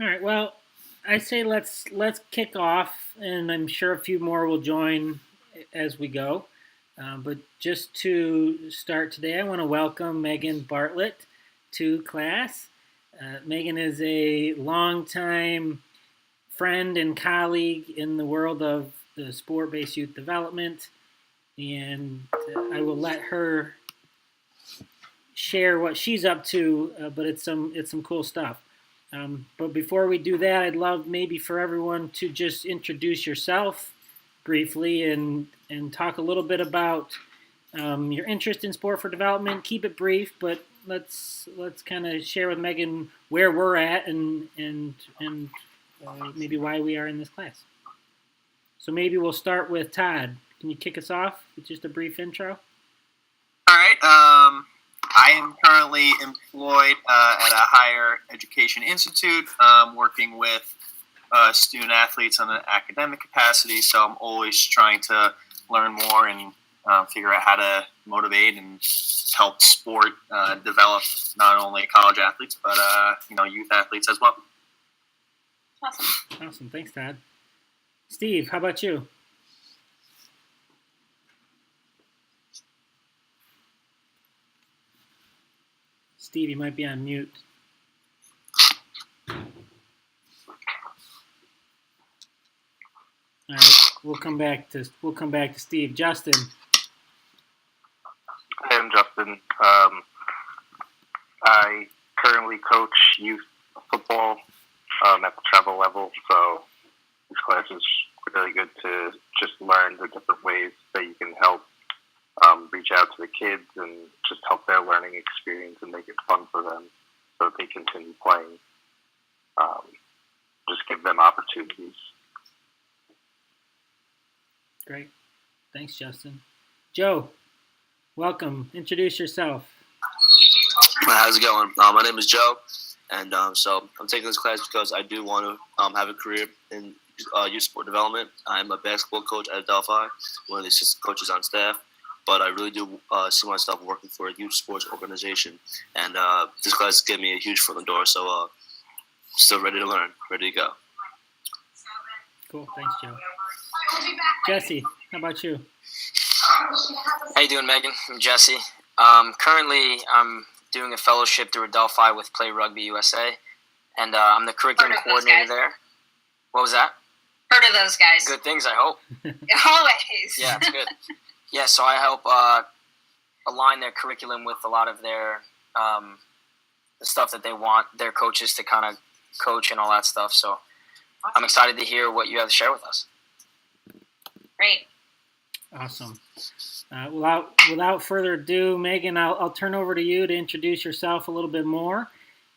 All right. Well, I say let's kick off, and I'm sure a few more will join as we go. But just to start today, I want to welcome Megan Bartlett to class. Megan is a longtime friend and colleague in the world of the sport-based youth development, and I will let her share what she's up to. But it's some cool stuff. But before we do that, I'd love maybe for everyone to just introduce yourself briefly and talk a little bit about your interest in sport for development. Keep it brief, but let's kind of share with Megan where we're at and maybe why we are in this class. So maybe we'll start with Todd. Can you kick us off with just a brief intro? All right. I am currently employed at a higher education institute, working with student athletes on an academic capacity. So I'm always trying to learn more and figure out how to motivate and help sport develop not only college athletes but youth athletes as well. Awesome. Thanks, Todd. Steve, how about you? Steve, you might be on mute. All right, we'll come back to Steve. Justin. Hi, I'm Justin. I currently coach youth football at the travel level, so this class is really good to just learn the different ways that you can help reach out to the kids and just help their learning experience and make it fun for them so that they continue playing. Just give them opportunities. Great. Thanks, Justin. Joe, welcome. Introduce yourself. How's it going? My name is Joe, and so I'm taking this class because I do want to have a career in youth sport development. I'm a basketball coach at Delphi, one of the assistant coaches on staff, but I really do see myself working for a youth sports organization, and this class gave me a huge foot in the door, so still ready to learn, ready to go. Cool. Thanks, Joe. Jesse, how about you? How you doing, Megan? I'm Jesse. Currently, I'm doing a fellowship through Adelphi with Play Rugby USA, and I'm the curriculum coordinator there. What was that? Heard of those guys. Good things, I hope. Always. Yeah, it's good. Yeah, so I help align their curriculum with a lot of their the stuff that they want their coaches to kind of coach and all that stuff. So I'm excited to hear what you have to share with us. Great. Awesome. Without further ado, Megan, I'll turn over to you to introduce yourself a little bit more,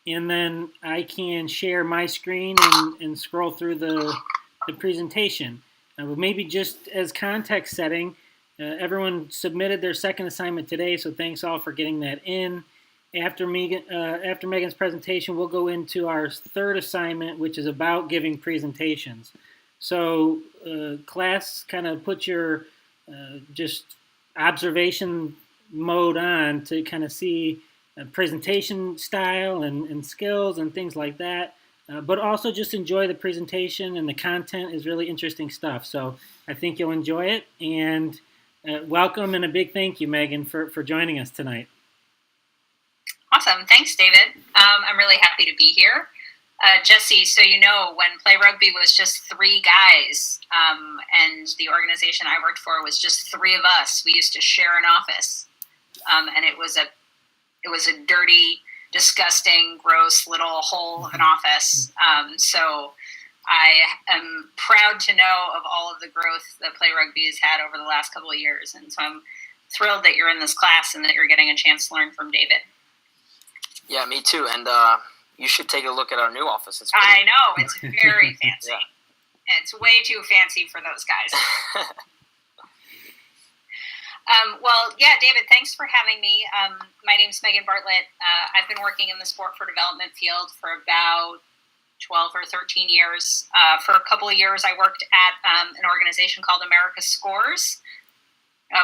and then I can share my screen and scroll through the presentation. But maybe just as context setting, everyone submitted their second assignment today, so thanks all for getting that in. After Megan's presentation, we'll go into our third assignment, which is about giving presentations. So class, kind of put your just observation mode on to kind of see presentation style and skills and things like that. But also just enjoy the presentation, and the content is really interesting stuff. So I think you'll enjoy it. And welcome and a big thank you, Megan, for joining us tonight. Awesome. Thanks, David. I'm really happy to be here. Jesse, so you know, when Play Rugby was just 3 guys, and the organization I worked for was just 3 of us, we used to share an office, and it was a dirty, disgusting, gross little hole of an office. So I am proud to know of all of the growth that Play Rugby has had over the last couple of years, and so I'm thrilled that you're in this class and that you're getting a chance to learn from David. Yeah, me too. And you should take a look at our new office. I know. It's very fancy. Yeah. It's way too fancy for those guys. David, thanks for having me. My name's Megan Bartlett. I've been working in the sport for development field for about 12 or 13 years. For a couple of years, I worked at an organization called America Scores,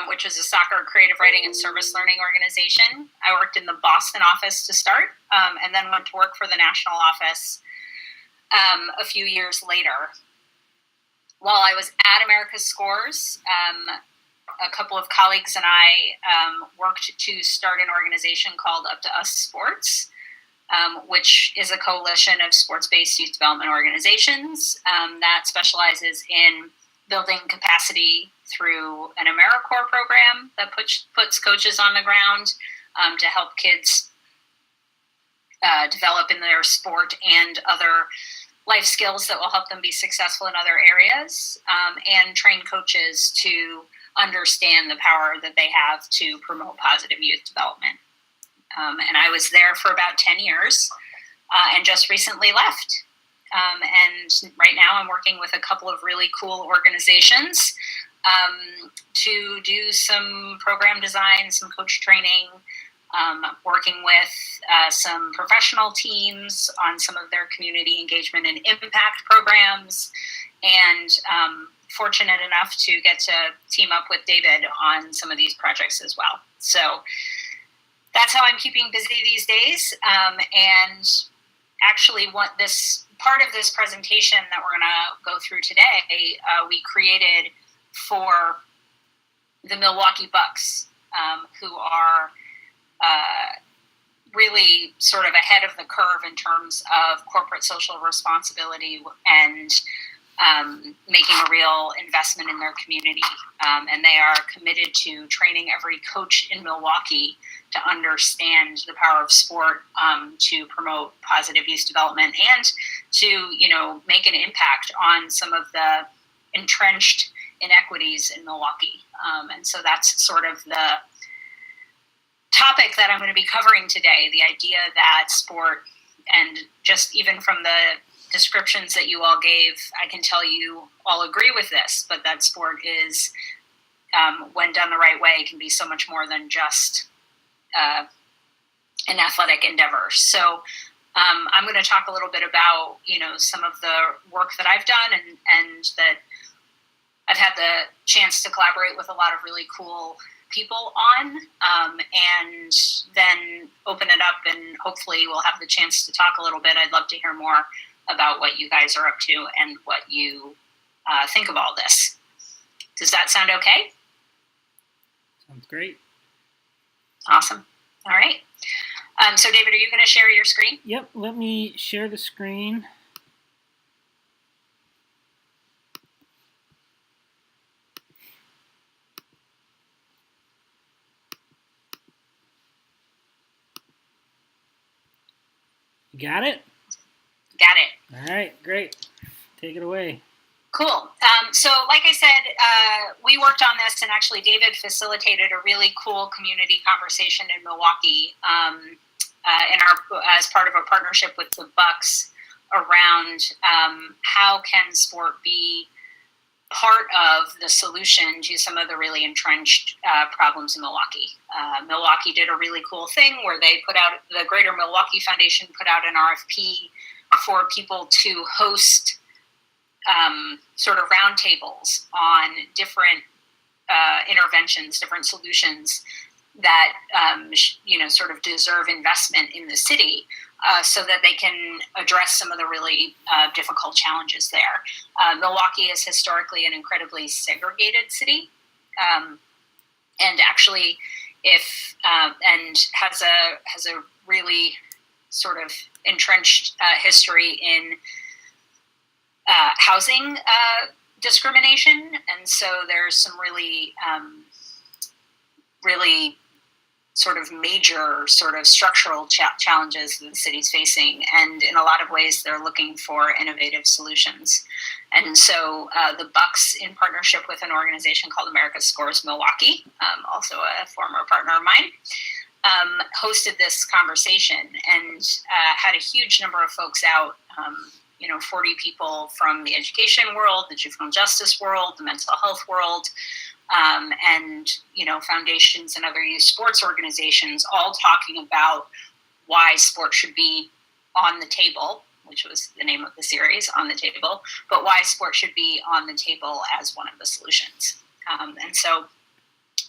which is a soccer creative writing and service learning organization. I worked in the Boston office to start, and then went to work for the national office a few years later. While I was at America's Scores, a couple of colleagues and I worked to start an organization called Up to Us Sports, which is a coalition of sports-based youth development organizations that specializes in building capacity through an AmeriCorps program that puts coaches on the ground to help kids develop in their sport and other life skills that will help them be successful in other areas, and train coaches to understand the power that they have to promote positive youth development. And I was there for about 10 years and just recently left. And right now I'm working with a couple of really cool organizations to do some program design, some coach training, working with some professional teams on some of their community engagement and impact programs, and fortunate enough to get to team up with David on some of these projects as well. So that's how I'm keeping busy these days. And actually, what this part of this presentation that we're going to go through today, we created for the Milwaukee Bucks, who are really sort of ahead of the curve in terms of corporate social responsibility and making a real investment in their community. And they are committed to training every coach in Milwaukee to understand the power of sport to promote positive youth development and to, you know, make an impact on some of the entrenched inequities in Milwaukee. And so that's sort of the topic that I'm going to be covering today, the idea that sport, and just even from the descriptions that you all gave, I can tell you all agree with this, but that sport is, when done the right way, can be so much more than just an athletic endeavor. So I'm going to talk a little bit about, you know, some of the work that I've done and that I've had the chance to collaborate with a lot of really cool people on, and then open it up, and hopefully we'll have the chance to talk a little bit. I'd love to hear more about what you guys are up to and what you think of all this. Does that sound okay? Sounds great. Awesome. All right. So David, are you going to share your screen? Yep, let me share the screen. You got it? Got it. All right, great. Take it away. Cool. So like I said, we worked on this, and actually David facilitated a really cool community conversation in Milwaukee as part of a partnership with the Bucks around how can sport be part of the solution to some of the really entrenched problems in Milwaukee. Milwaukee did a really cool thing where they put out, the Greater Milwaukee Foundation put out an RFP for people to host sort of roundtables on different interventions, different solutions that, you know, sort of deserve investment in the city, so that they can address some of the really difficult challenges there. Milwaukee is historically an incredibly segregated city, and actually, and has a really sort of entrenched history in housing discrimination, and so there's some really sort of major sort of structural challenges that the city's facing, and in a lot of ways they're looking for innovative solutions. And so the Bucks, in partnership with an organization called America's Scores Milwaukee, also a former partner of mine, hosted this conversation and had a huge number of folks out, 40 people from the education world, the juvenile justice world, the mental health world, and, foundations and other youth sports organizations, all talking about why sport should be on the table, which was the name of the series, On the Table, but why sport should be on the table as one of the solutions. And so,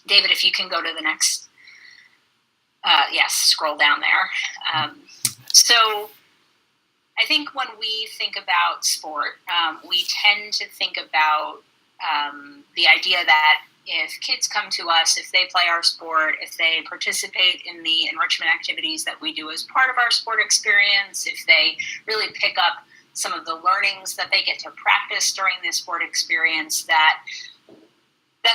David, if you can go to the next, yes, scroll down there. So I think when we think about sport, we tend to think about the idea that if kids come to us, if they play our sport, if they participate in the enrichment activities that we do as part of our sport experience, if they really pick up some of the learnings that they get to practice during this sport experience, that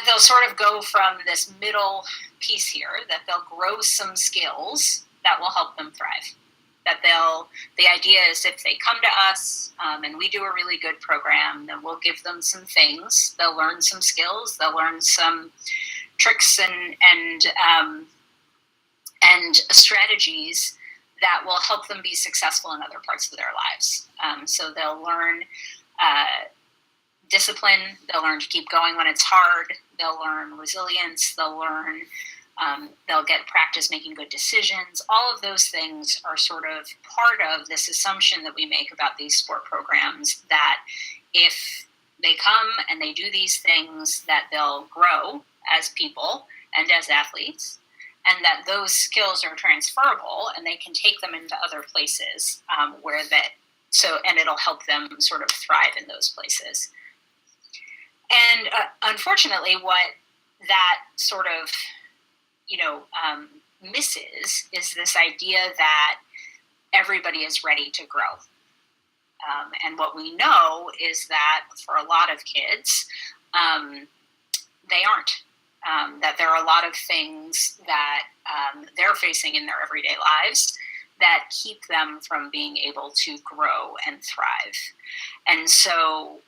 they'll sort of go from this middle piece here, that they'll grow some skills that will help them thrive. The idea is if they come to us and we do a really good program, then we'll give them some things. They'll learn some skills. They'll learn some tricks and strategies that will help them be successful in other parts of their lives. So they'll learn discipline. They'll learn to keep going when it's hard. They'll learn resilience. They'll get practice making good decisions. All of those things are sort of part of this assumption that we make about these sport programs, that if they come and they do these things, that they'll grow as people and as athletes, and that those skills are transferable and they can take them into other places and it'll help them sort of thrive in those places. And unfortunately, what that sort of misses is this idea that everybody is ready to grow. And what we know is that for a lot of kids, they aren't. That there are a lot of things that they're facing in their everyday lives that keep them from being able to grow and thrive. And so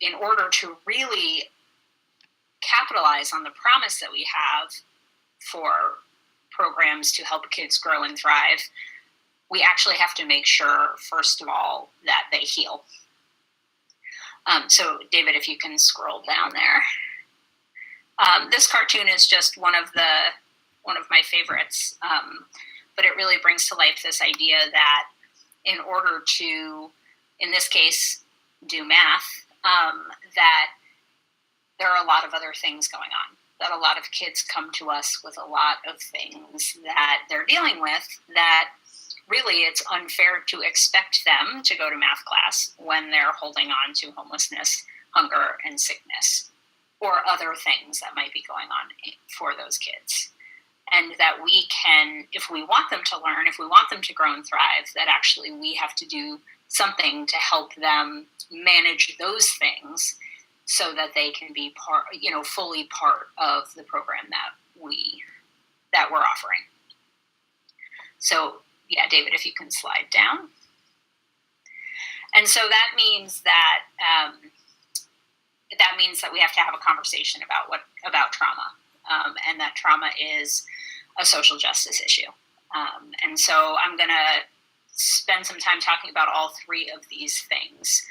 in order to really capitalize on the promise that we have for programs to help kids grow and thrive, we actually have to make sure, first of all, that they heal. So, David, if you can scroll down there. This cartoon is just one of my favorites, but it really brings to life this idea that in order to, in this case, do math, that there are a lot of other things going on. That a lot of kids come to us with a lot of things that they're dealing with, that really it's unfair to expect them to go to math class when they're holding on to homelessness, hunger, and sickness, or other things that might be going on for those kids. And that we can, if we want them to learn, if we want them to grow and thrive, that actually we have to do something to help them manage those things so that they can be fully part of the program that we're offering. So, yeah, David, if you can slide down. And so that means that we have to have a conversation about trauma, and that trauma is a social justice issue. And so I'm going to spend some time talking about all three of these things.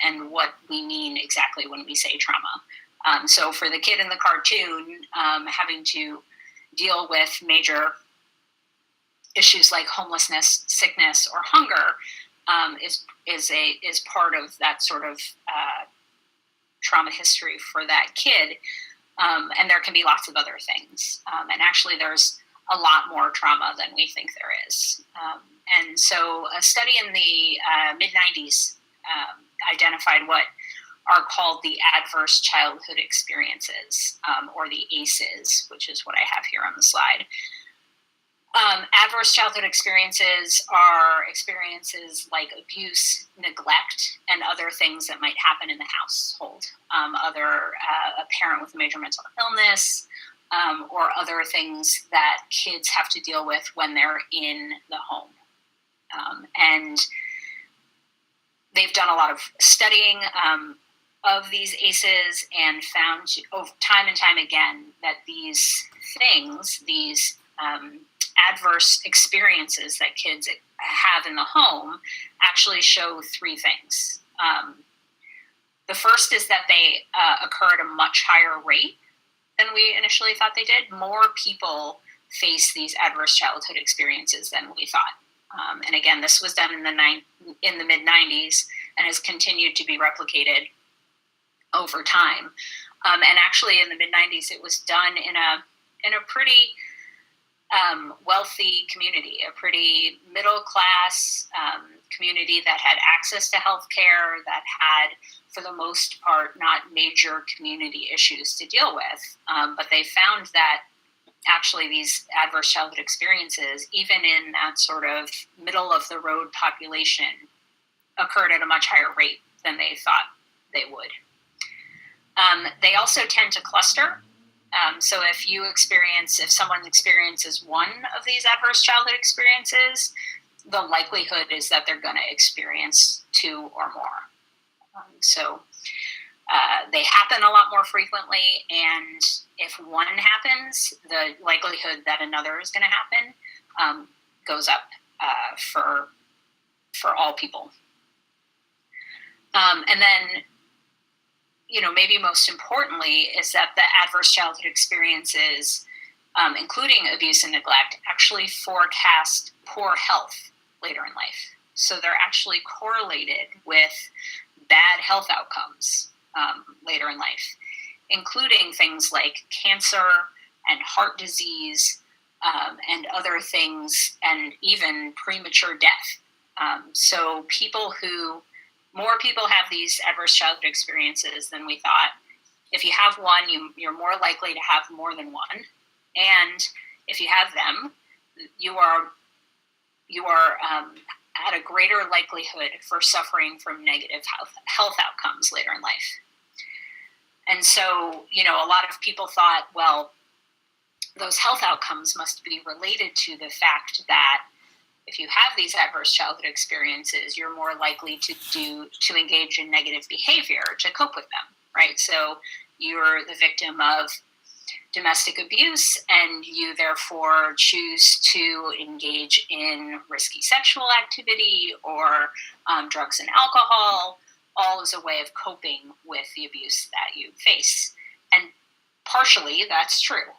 And what we mean exactly when we say trauma. So for the kid in the cartoon, having to deal with major issues like homelessness, sickness, or hunger is part of that sort of trauma history for that kid. And there can be lots of other things. And actually, there's a lot more trauma than we think there is. And so a study in the mid-90s identified what are called the adverse childhood experiences, or the ACEs, which is what I have here on the slide. Adverse childhood experiences are experiences like abuse, neglect, and other things that might happen in the household. A parent with a major mental illness, or other things that kids have to deal with when they're in the home. And they've done a lot of studying of these ACEs and found time and time again that these things, these adverse experiences that kids have in the home actually show three things. The first is that they occur at a much higher rate than we initially thought they did. More people face these adverse childhood experiences than we thought. And again, this was done in the mid-90s and has continued to be replicated over time. And actually, in the mid-90s, it was done in a pretty wealthy community, a pretty middle-class community that had access to healthcare, that had, for the most part, not major community issues to deal with. But they found that actually these adverse childhood experiences, even in that sort of middle-of-the-road population, occurred at a much higher rate than they thought they would. They also tend to cluster. So if someone experiences one of these adverse childhood experiences, the likelihood is that they're going to experience two or more. They happen a lot more frequently, and if one happens, the likelihood that another is going to happen goes up for all people. And then, maybe most importantly, is that the adverse childhood experiences, including abuse and neglect, actually forecast poor health later in life. So they're actually correlated with bad health outcomes later in life, including things like cancer and heart disease and other things, and even premature death. So more people have these adverse childhood experiences than we thought. If you have one, you're more likely to have more than one. And if you have them, you are at a greater likelihood for suffering from negative health outcomes later in life. And so, a lot of people thought, well, those health outcomes must be related to the fact that if you have these adverse childhood experiences, you're more likely to engage in negative behavior to cope with them, right? So you're the victim of domestic abuse, and you therefore choose to engage in risky sexual activity or drugs and alcohol, all as a way of coping with the abuse that you face. And partially that's true.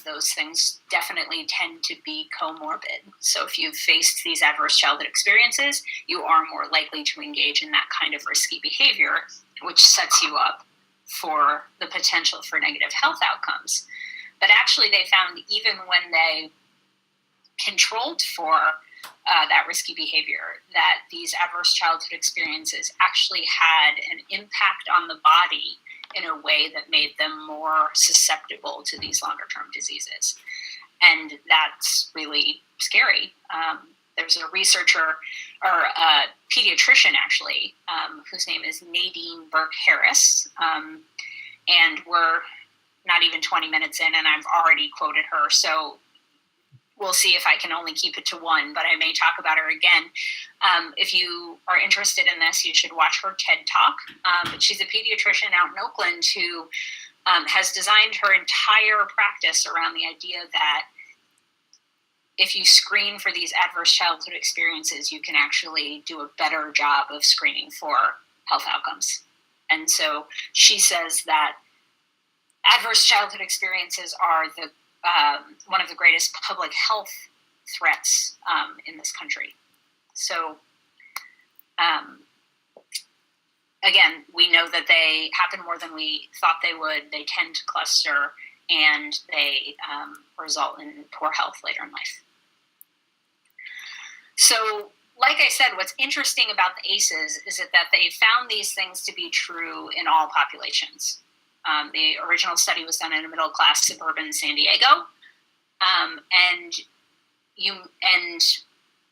Those things definitely tend to be comorbid. So if you've faced these adverse childhood experiences, you are more likely to engage in that kind of risky behavior, which sets you up for the potential for negative health outcomes. But actually they found even when they controlled for that risky behavior, that these adverse childhood experiences actually had an impact on the body in a way that made them more susceptible to these longer-term diseases. And that's really scary. There's a researcher, or a pediatrician actually, whose name is Nadine Burke-Harris, and we're not even 20 minutes in and I've already quoted her, so we'll see if I can only keep it to one, but I may talk about her again. If you are interested in this, you should watch her TED Talk. She's a pediatrician out in Oakland who has designed her entire practice around the idea that if you screen for these adverse childhood experiences, you can actually do a better job of screening for health outcomes. And so she says that adverse childhood experiences are one of the greatest public health threats in this country. So, again, we know that they happen more than we thought they would. They tend to cluster, and they result in poor health later in life. So, like I said, what's interesting about the ACEs is that they found these things to be true in all populations. The original study was done in a middle-class suburban San Diego, and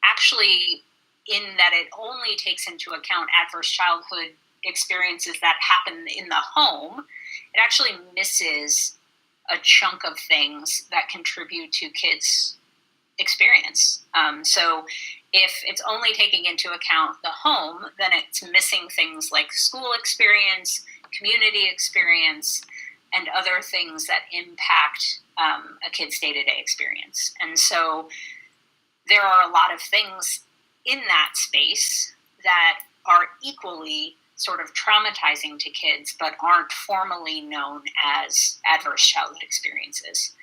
actually, in that it only takes into account adverse childhood experiences that happen in the home. It actually misses a chunk of things that contribute to kids' experience. So if it's only taking into account the home, then it's missing things like school experience, community experience, and other things that impact a kid's day-to-day experience. And so there are a lot of things in that space that are equally sort of traumatizing to kids, but aren't formally known as adverse childhood experiences.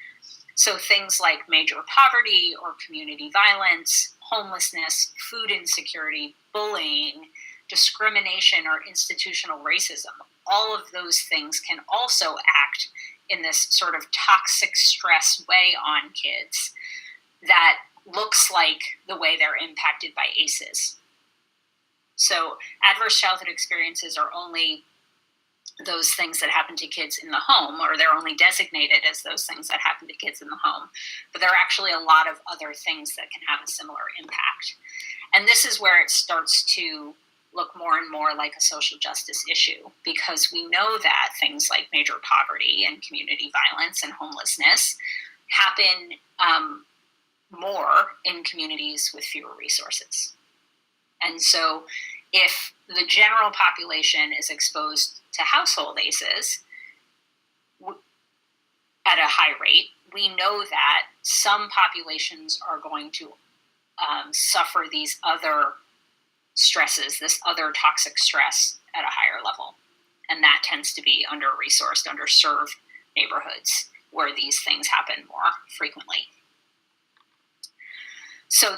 So things like major poverty or community violence, homelessness, food insecurity, bullying, discrimination, or institutional racism, all of those things can also act in this sort of toxic stress way on kids. that looks like the way they're impacted by ACEs. So adverse childhood experiences are only those things that happen to kids in the home, or they're only designated as those things that happen to kids in the home. But there are actually a lot of other things that can have a similar impact. And this is where it starts to look more and more like a social justice issue, because we know that things like major poverty and community violence and homelessness happen more in communities with fewer resources. And so if the general population is exposed to household ACEs at a high rate, we know that some populations are going to suffer these other stresses, this other toxic stress at a higher level. And that tends to be under-resourced, underserved neighborhoods where these things happen more frequently. So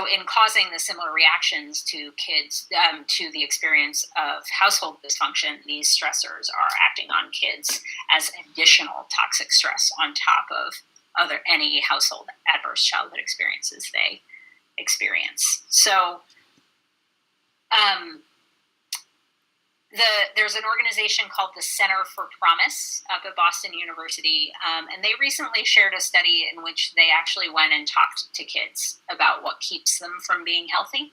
in causing the similar reactions to kids, to the experience of household dysfunction, these stressors are acting on kids as additional toxic stress on top of any household adverse childhood experiences they experience. So there's an organization called the Center for Promise up at Boston University, and they recently shared a study in which they actually went and talked to kids about what keeps them from being healthy.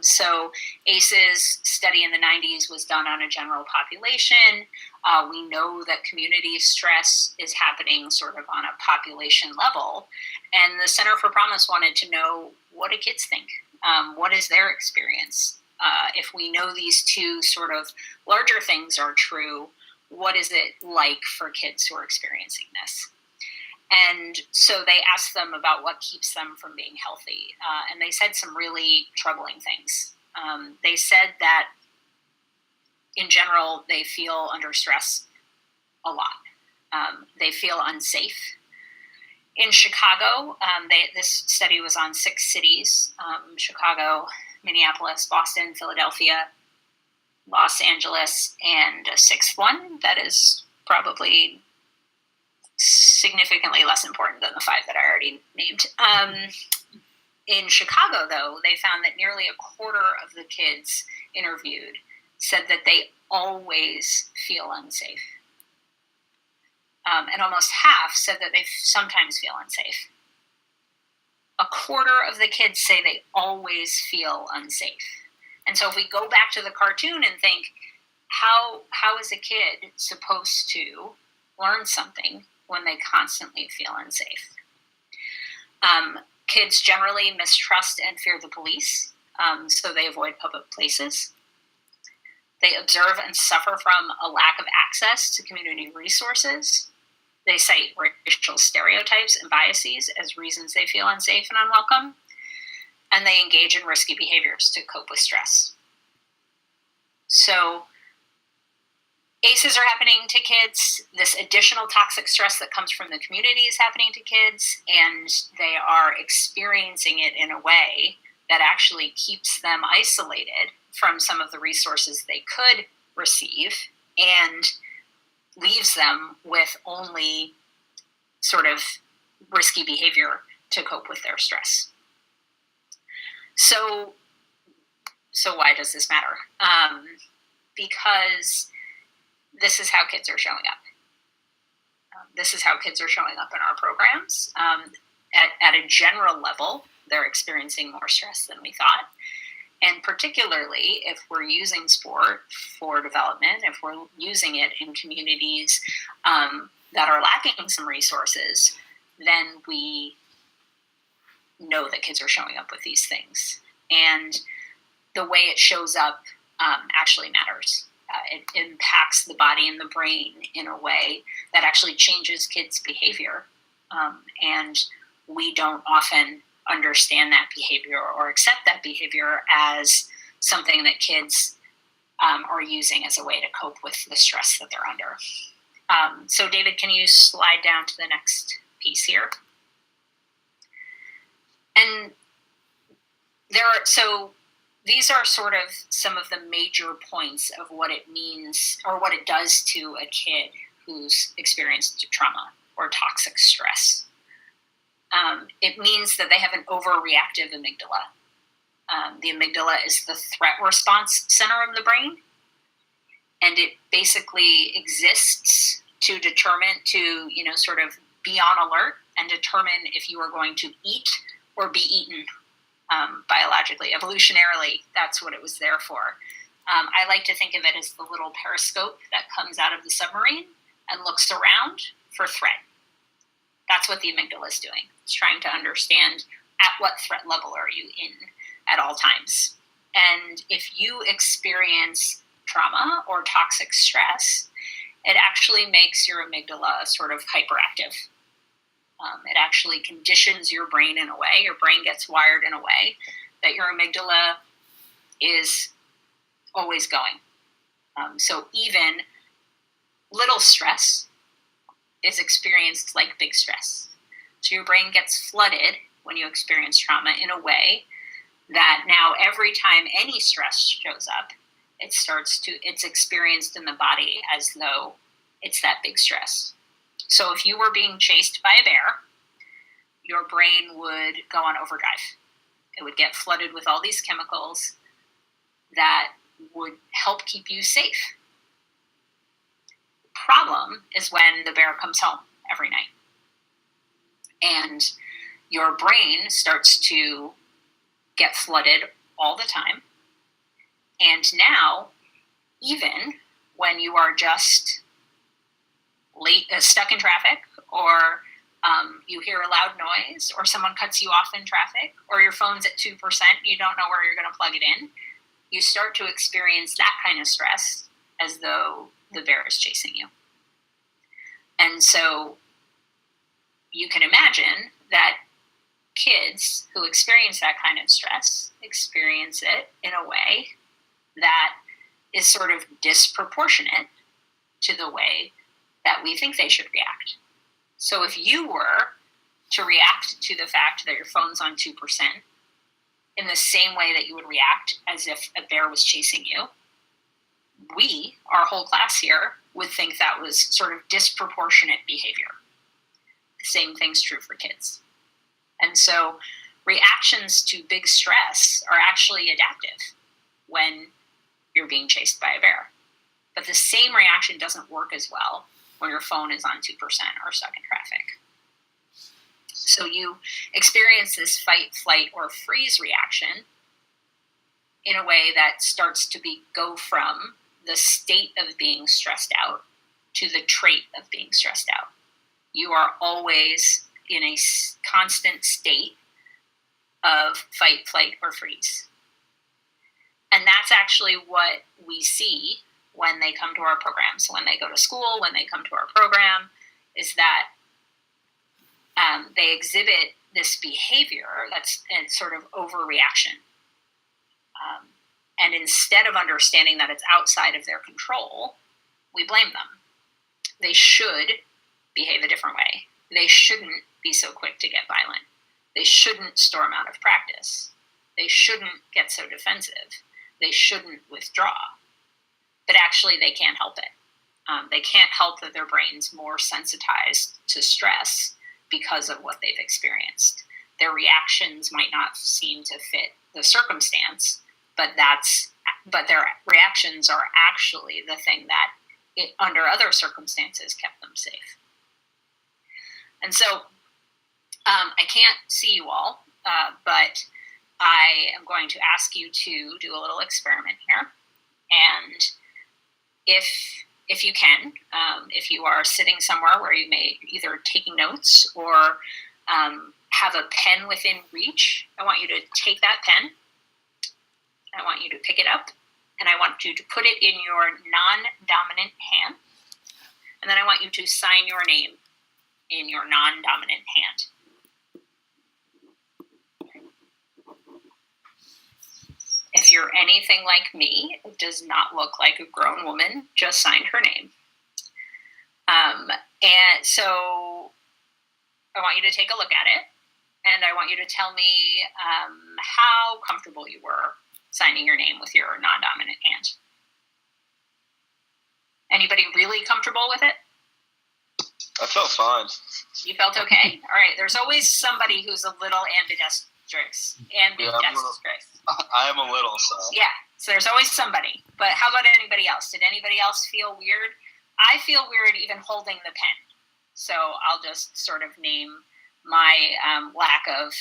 So ACEs study in the 90s was done on a general population. We know that community stress is happening sort of on a population level, and the Center for Promise wanted to know, what do kids think? What is their experience? If we know these two sort of larger things are true, what is it like for kids who are experiencing this? And so they asked them about what keeps them from being healthy. And they said some really troubling things. They said that in general, they feel under stress a lot. They feel unsafe. In Chicago, this study was on 6 cities, Chicago, Minneapolis, Boston, Philadelphia, Los Angeles, and a 6th one that is probably significantly less important than the 5 that I already named. In Chicago, though, they found that nearly a quarter of the kids interviewed said that they always feel unsafe. And almost half said that they sometimes feel unsafe. A quarter of the kids say they always feel unsafe. And so if we go back to the cartoon and think, how is a kid supposed to learn something when they constantly feel unsafe? Kids generally mistrust and fear the police, so they avoid public places. They observe and suffer from a lack of access to community resources. They cite racial stereotypes and biases as reasons they feel unsafe and unwelcome. And they engage in risky behaviors to cope with stress. So ACEs are happening to kids. This additional toxic stress that comes from the community is happening to kids, and they are experiencing it in a way that actually keeps them isolated from some of the resources they could receive and leaves them with only sort of risky behavior to cope with their stress. So why does this matter? Because this is how kids are showing up. This is how kids are showing up in our programs. At a general level, they're experiencing more stress than we thought. And particularly if we're using sport for development, if we're using it in communities that are lacking some resources, then we know that kids are showing up with these things. And the way it shows up actually matters. It impacts the body and the brain in a way that actually changes kids' behavior. And we don't often understand that behavior or accept that behavior as something that kids are using as a way to cope with the stress that they're under. So David, can you slide down to the next piece here? And these are sort of some of the major points of what it means or what it does to a kid who's experienced trauma or toxic stress. it means that they have an overreactive amygdala. The amygdala is the threat response center of the brain, and it basically exists to determine, sort of be on alert and determine if you are going to eat or be eaten. Biologically, evolutionarily, that's what it was there for. I like to think of it as the little periscope that comes out of the submarine and looks around for threat. That's what the amygdala is doing. It's trying to understand at what threat level are you in at all times. And if you experience trauma or toxic stress, it actually makes your amygdala sort of hyperactive. It actually conditions your brain in a way, your brain gets wired in a way that your amygdala is always going. So even little stress is experienced like big stress. So your brain gets flooded when you experience trauma in a way that now every time any stress shows up, it's experienced in the body as though it's that big stress. So if you were being chased by a bear, your brain would go on overdrive. It would get flooded with all these chemicals that would help keep you safe. The problem is when the bear comes home every night and your brain starts to get flooded all the time. And now, even when you are just stuck in traffic, or you hear a loud noise, or someone cuts you off in traffic, or your phone's at 2%, you don't know where you're going to plug it in, you start to experience that kind of stress as though the bear is chasing you. And so you can imagine that kids who experience that kind of stress experience it in a way that is sort of disproportionate to the way that we think they should react. So if you were to react to the fact that your phone's on 2% in the same way that you would react as if a bear was chasing you, our whole class here, would think that was sort of disproportionate behavior. The same thing's true for kids. And so reactions to big stress are actually adaptive when you're being chased by a bear. But the same reaction doesn't work as well when your phone is on 2% or stuck in traffic. So you experience this fight, flight, or freeze reaction in a way that starts to go from the state of being stressed out to the trait of being stressed out. You are always in a constant state of fight, flight, or freeze. And that's actually what we see when they come to our program. So when they go to school, when they come to our program, is that they exhibit this behavior that's a sort of overreaction. And instead of understanding that it's outside of their control, we blame them. They should behave a different way. They shouldn't be so quick to get violent. They shouldn't storm out of practice. They shouldn't get so defensive. They shouldn't withdraw. But actually, they can't help it. They can't help that their brain's more sensitized to stress because of what they've experienced. Their reactions might not seem to fit the circumstance, but their reactions are actually the thing that, under other circumstances, kept them safe. And so I can't see you all, but I am going to ask you to do a little experiment here. And if you can, if you are sitting somewhere where you may either taking notes or have a pen within reach, I want you to take that pen. I want you to pick it up, and I want you to put it in your non-dominant hand. And then I want you to sign your name in your non-dominant hand. If you're anything like me, it does not look like a grown woman just signed her name. And so I want you to take a look at it, and I want you to tell me how comfortable you were signing your name with your non-dominant hand. Anybody really comfortable with it? I felt fine. You felt okay? All right. There's always somebody who's a little ambidextrous. I am a little, so. Yeah. So there's always somebody. But how about anybody else? Did anybody else feel weird? I feel weird even holding the pen. So I'll just sort of name my lack of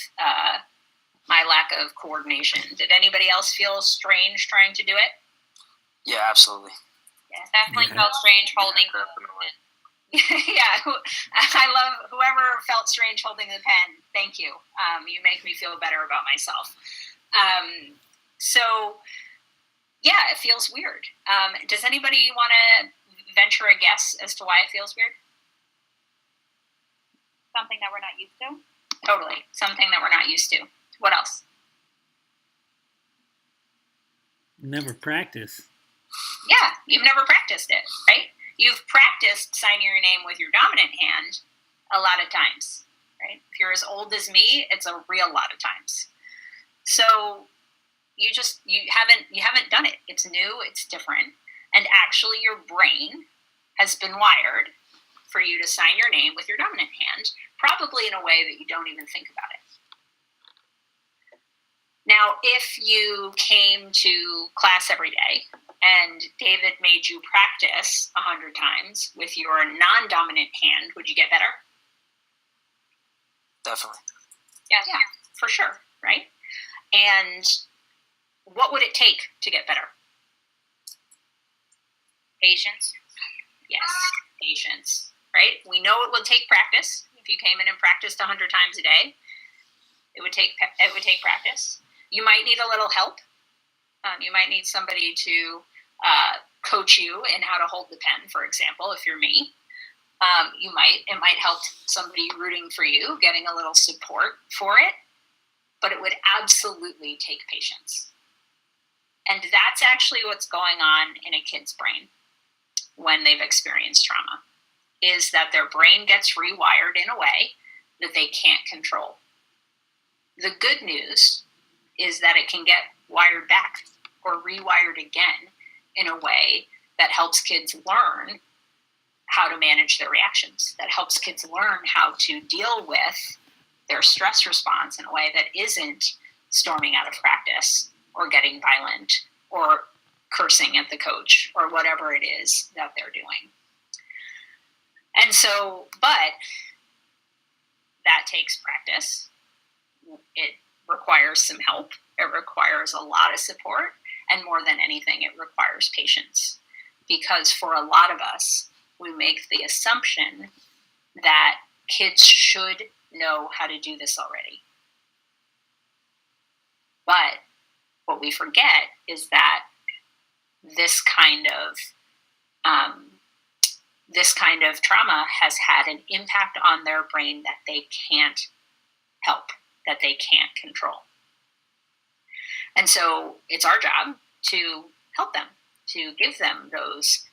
coordination. Did anybody else feel strange trying to do it? Yeah, absolutely. Yeah, definitely felt strange holding. Yeah, I love whoever felt strange holding the pen. Thank you. You make me feel better about myself. So, yeah, it feels weird. Does anybody want to venture a guess as to why it feels weird? Something that we're not used to? Totally. Something that we're not used to. What else? Never practice. Yeah, you've never practiced it, right? You've practiced signing your name with your dominant hand a lot of times, right? If you're as old as me, it's a real lot of times. So you haven't done it. It's new, it's different. And actually your brain has been wired for you to sign your name with your dominant hand, probably in a way that you don't even think about it. Now, if you came to class every day and David made you practice 100 times with your non-dominant hand, would you get better? Definitely. Yeah, for sure, right? And what would it take to get better? Patience. Yes, patience, right? We know it will take practice. If you came in and practiced 100 times a day, it would take practice. You might need a little help. You might need somebody to coach you in how to hold the pen, for example, if you're me. It might help somebody rooting for you, getting a little support for it, but it would absolutely take patience. And that's actually what's going on in a kid's brain when they've experienced trauma, is that their brain gets rewired in a way that they can't control. The good news is that it can get wired back or rewired again in a way that helps kids learn how to manage their reactions, that helps kids learn how to deal with their stress response in a way that isn't storming out of practice or getting violent or cursing at the coach or whatever it is that they're doing. And so, but that takes practice. It requires some help. It requires a lot of support. And more than anything, it requires patience. Because for a lot of us, we make the assumption that kids should know how to do this already. But what we forget is that this kind of trauma has had an impact on their brain that they can't help, that they can't control. And so it's our job to help them, to give them those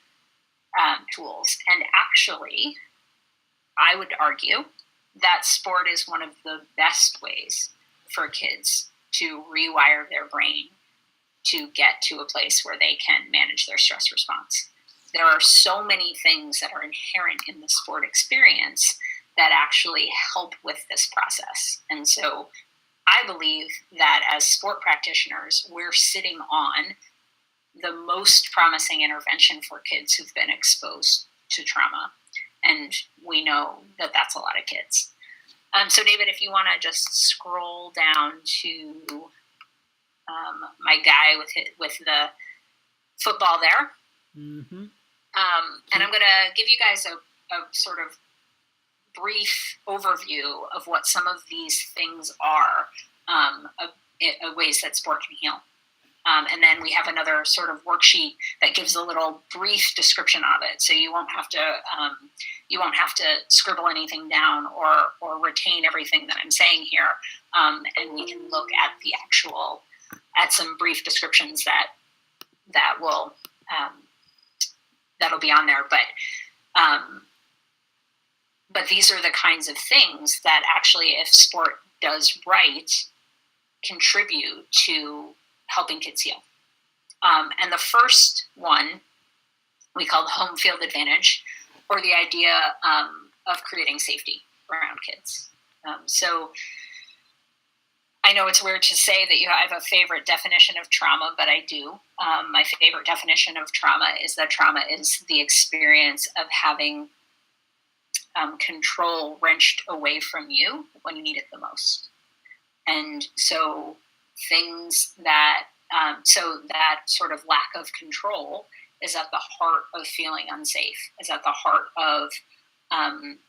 tools. And actually, I would argue that sport is one of the best ways for kids to rewire their brain to get to a place where they can manage their stress response. There are so many things that are inherent in the sport experience that actually help with this process. And so I believe that as sport practitioners, we're sitting on the most promising intervention for kids who've been exposed to trauma. And we know that that's a lot of kids. So David, if you want to just scroll down to my guy with the football there. Mm-hmm. And I'm going to give you guys a sort of brief overview of what some of these things are, ways that sport can heal. And then we have another sort of worksheet that gives a little brief description of it, so you won't have to scribble anything down or retain everything that I'm saying here. And we can look at some brief descriptions that'll be on there. But these are the kinds of things that actually, if sport does right, contribute to helping kids heal. And the first one we call the home field advantage, or the idea of creating safety around kids. So I know it's weird to say that I have a favorite definition of trauma, but I do. My favorite definition of trauma is that trauma is the experience of having control wrenched away from you when you need it the most. And so things that, that sort of lack of control is at the heart of feeling unsafe, is at the heart of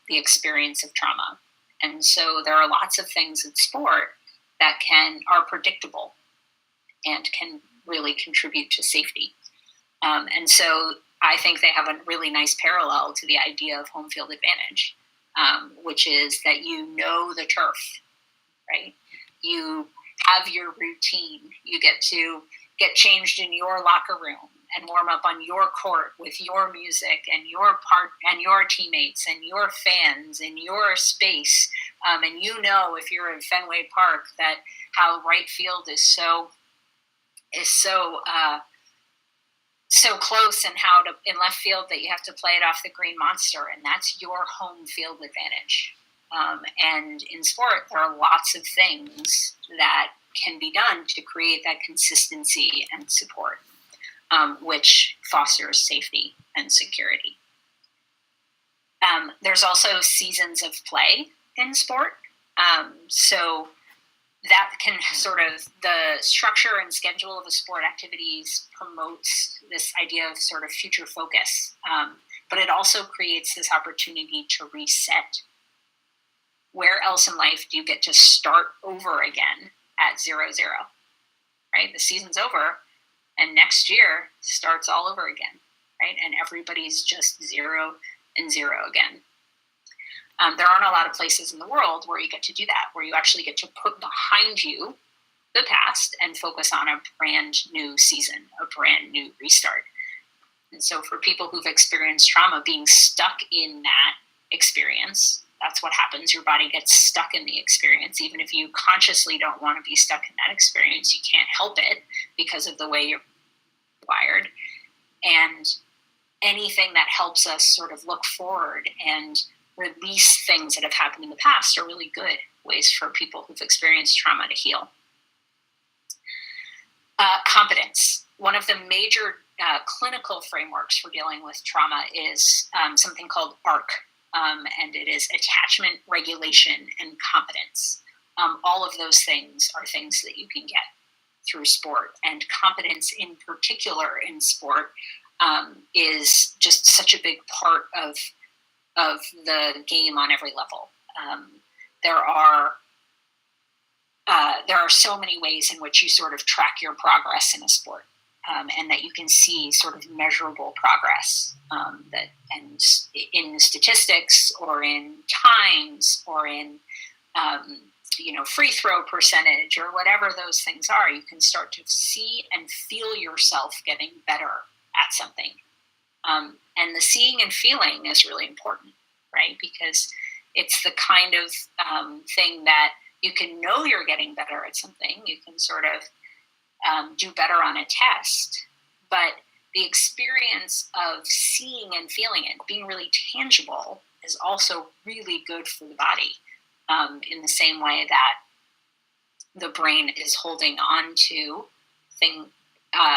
the experience of trauma. And so there are lots of things in sport that are predictable and can really contribute to safety. And so I think they have a really nice parallel to the idea of home field advantage, which is that you know the turf, right? You have your routine. You get to get changed in your locker room and warm up on your court with your music and your teammates and your fans in your space. And you know, if you're in Fenway Park, that how right field is so close, and how in left field that you have to play it off the green monster, and that's your home field advantage. And in sport, there are lots of things that can be done to create that consistency and support, which fosters safety and security. There's also seasons of play in sport. So that can the structure and schedule of the sport activities promotes this idea of sort of future focus. But it also creates this opportunity to reset. Where else in life do you get to start over again at 0-0, right? The season's over, and next year starts all over again, right? And everybody's just 0-0 again. There aren't a lot of places in the world where you get to do that, where you actually get to put behind you the past and focus on a brand new season, a brand new restart. And so for people who've experienced trauma, being stuck in that experience, that's what happens. Your body gets stuck in the experience. Even if you consciously don't want to be stuck in that experience, you can't help it because of the way you're wired. And anything that helps us sort of look forward and release things that have happened in the past are really good ways for people who've experienced trauma to heal. Competence. One of the major clinical frameworks for dealing with trauma is something called ARC, and it is attachment, regulation, and competence. All of those things are things that you can get through sport, and competence in particular in sport is just such a big part of the game on every level. There are so many ways in which you sort of track your progress in a sport, and that you can see sort of measurable progress, and in statistics or in times or in free throw percentage or whatever those things are. You can start to see and feel yourself getting better at something. And the seeing and feeling is really important, right? Because it's the kind of thing that you can know you're getting better at something. You can sort of do better on a test. But the experience of seeing and feeling it, being really tangible, is also really good for the body, in the same way that the brain is holding on to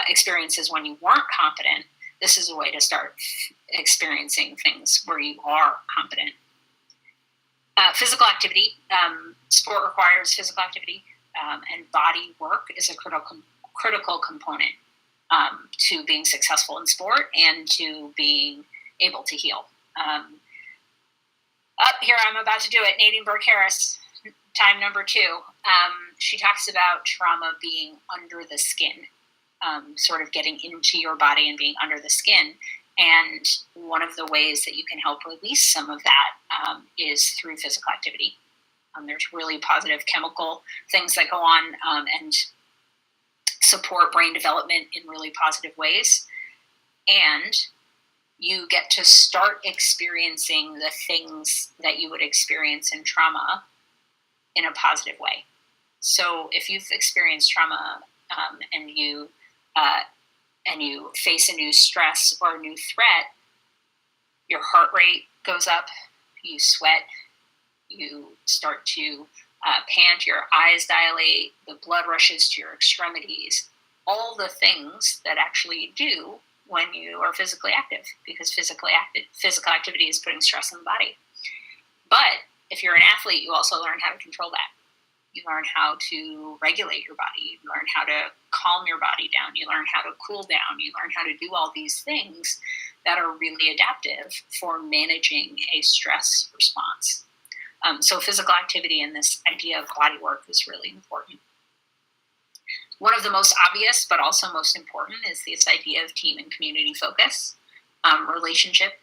experiences when you weren't competent. This is a way to start experiencing things where you are competent. Physical activity. Sport requires physical activity, and body work is a critical component to being successful in sport and to being able to heal. Up here, I'm about to do it. Nadine Burke-Harris, time number 2. She talks about trauma being under the skin. Sort of getting into your body and being under the skin. And one of the ways that you can help release some of that is through physical activity. There's really positive chemical things that go on and support brain development in really positive ways. And you get to start experiencing the things that you would experience in trauma in a positive way. So if you've experienced trauma and you face a new stress or a new threat, your heart rate goes up, you sweat, you start to pant, your eyes dilate, the blood rushes to your extremities, all the things that actually do when you are physically active, because physical activity is putting stress on the body. But if you're an athlete, you also learn how to control that. You learn how to regulate your body. You learn how to calm your body down. You learn how to cool down. You learn how to do all these things that are really adaptive for managing a stress response. So physical activity and this idea of body work is really important. One of the most obvious, but also most important, is this idea of team and community focus. Relationship,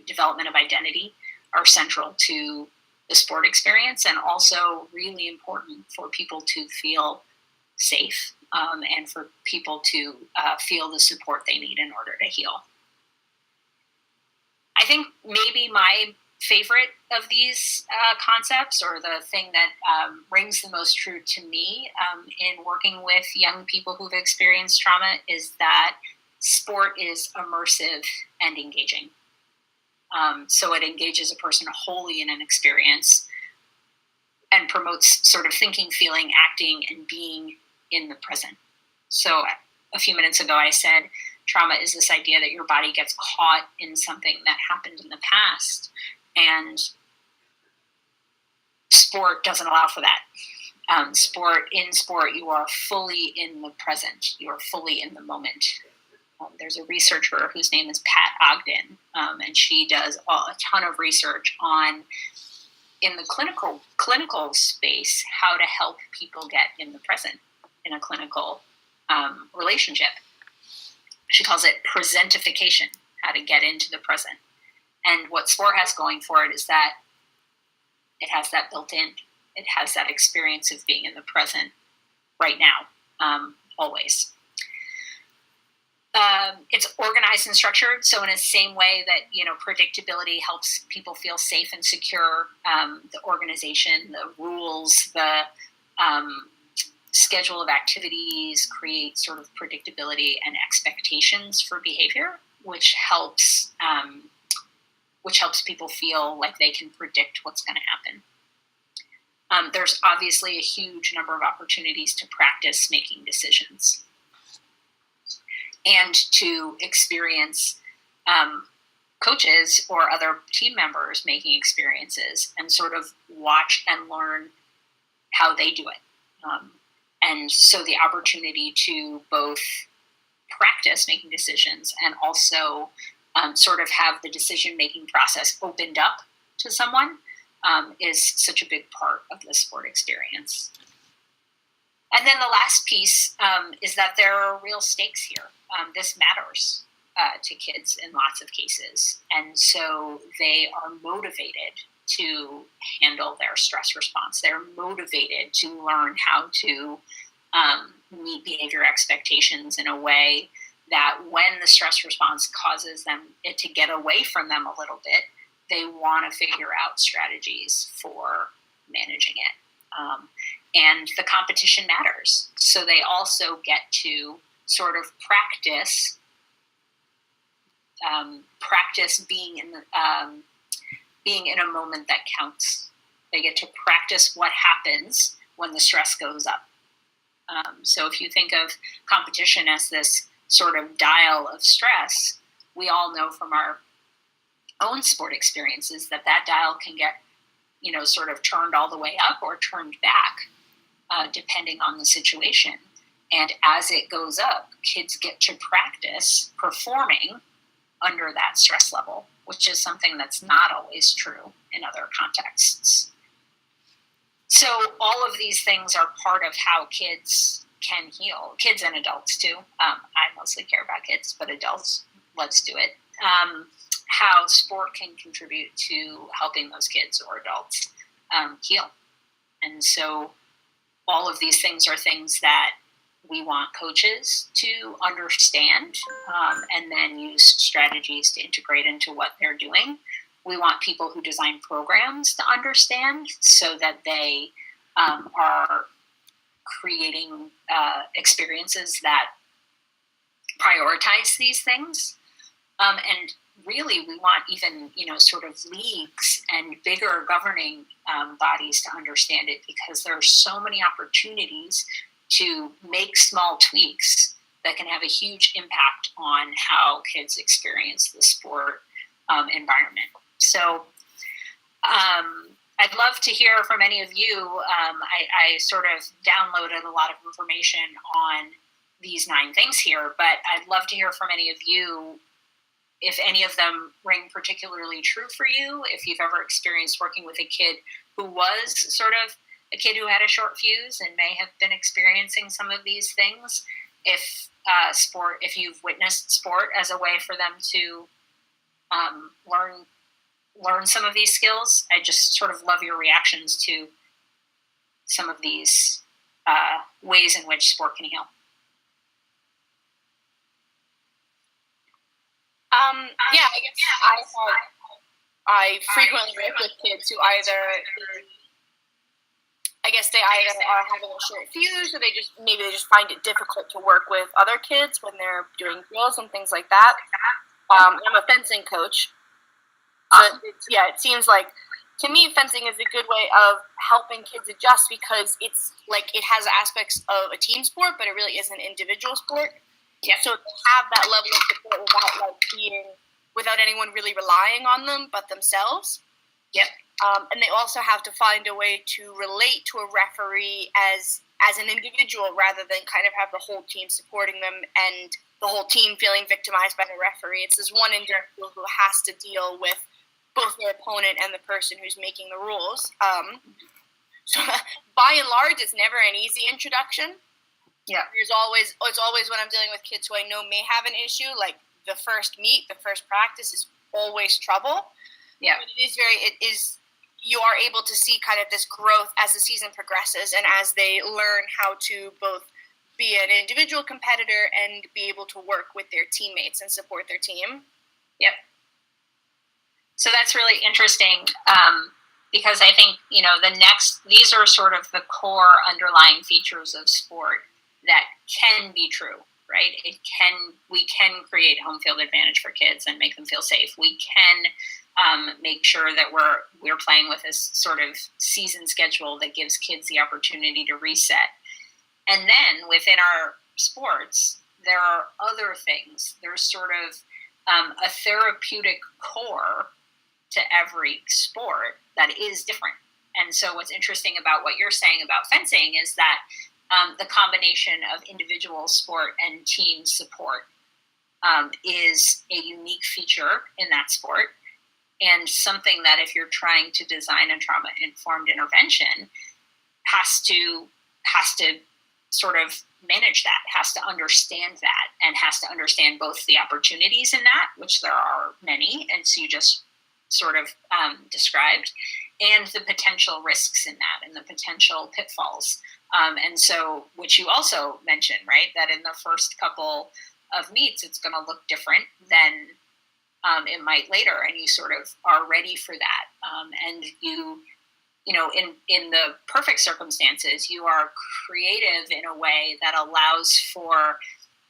development of identity are central to the sport experience, and also really important for people to feel safe and for people to feel the support they need in order to heal. I think maybe my favorite of these concepts, or the thing that rings the most true to me in working with young people who've experienced trauma, is that sport is immersive and engaging. So it engages a person wholly in an experience and promotes sort of thinking, feeling, acting, and being in the present. So a few minutes ago, I said trauma is this idea that your body gets caught in something that happened in the past, and sport doesn't allow for that. In sport, you are fully in the present. You are fully in the moment. There's a researcher whose name is Pat Ogden, and she does a ton of research on, in the clinical space, how to help people get in the present in a clinical relationship. She calls it presentification, how to get into the present. And what sport has going for it is that it has that built in. It has that experience of being in the present right now, always. It's organized and structured, so in the same way that predictability helps people feel safe and secure, the organization, the rules, the schedule of activities create sort of predictability and expectations for behavior, which helps people feel like they can predict what's going to happen. There's obviously a huge number of opportunities to practice making decisions and to experience coaches or other team members making experiences and sort of watch and learn how they do it. And so the opportunity to both practice making decisions and also sort of have the decision-making process opened up to someone is such a big part of the sport experience. And then the last piece is that there are real stakes here. This matters to kids in lots of cases. And so they are motivated to handle their stress response. They're motivated to learn how to meet behavior expectations in a way that when the stress response causes it to get away from them a little bit, they want to figure out strategies for managing it. And the competition matters. So they also get to sort of practice being in a moment that counts. They get to practice what happens when the stress goes up. So if you think of competition as this sort of dial of stress, we all know from our own sport experiences that dial can get, sort of turned all the way up or turned back, depending on the situation. And as it goes up, kids get to practice performing under that stress level, which is something that's not always true in other contexts. So all of these things are part of how kids can heal, kids and adults too. I mostly care about kids, but adults, let's do it. How sport can contribute to helping those kids or adults heal. And so all of these things are things that we want coaches to understand and then use strategies to integrate into what they're doing. We want people who design programs to understand so that they are creating experiences that prioritize these things. And really we want even, sort of leagues and bigger governing bodies to understand it, because there are so many opportunities to make small tweaks that can have a huge impact on how kids experience the sport environment. So I'd love to hear from any of you. I sort of downloaded a lot of information on these 9 things here, but I'd love to hear from any of you if any of them ring particularly true for you, if you've ever experienced working with a kid who was sort of a kid who had a short fuse and may have been experiencing some of these things, if you've witnessed sport as a way for them to learn some of these skills. I just sort of love your reactions to some of these ways in which sport can heal. I guess I frequently work with kids who either are having a short fuse, or they just find it difficult to work with other kids when they're doing drills and things like that. I'm a fencing coach, so it seems like, to me, fencing is a good way of helping kids adjust, because it's like it has aspects of a team sport, but it really is an individual sport. Yeah. So to have that level of support without anyone really relying on them but themselves. Yep. And they also have to find a way to relate to a referee as an individual, rather than kind of have the whole team supporting them and the whole team feeling victimized by the referee. It's this one individual who has to deal with both their opponent and the person who's making the rules. So by and large, it's never an easy introduction. Yeah. It's always when I'm dealing with kids who I know may have an issue, like the first meet, the first practice is always trouble. Yeah. But you are able to see kind of this growth as the season progresses, and as they learn how to both be an individual competitor and be able to work with their teammates and support their team. Yep. So that's really interesting, because I think, these are sort of the core underlying features of sport that can be true, right? We can create home field advantage for kids and make them feel safe. We can make sure that we're playing with this sort of season schedule that gives kids the opportunity to reset. And then within our sports, there are other things. There's sort of a therapeutic core to every sport that is different. And so what's interesting about what you're saying about fencing is that the combination of individual sport and team support is a unique feature in that sport, and something that, if you're trying to design a trauma-informed intervention, has to sort of manage that, has to understand that, and has to understand both the opportunities in that, which there are many, and so you just sort of described, and the potential risks in that, and the potential pitfalls. And so, which you also mentioned, right, that in the first couple of meets, it's going to look different than it might later, and you sort of are ready for that. And in the perfect circumstances, you are creative in a way that allows for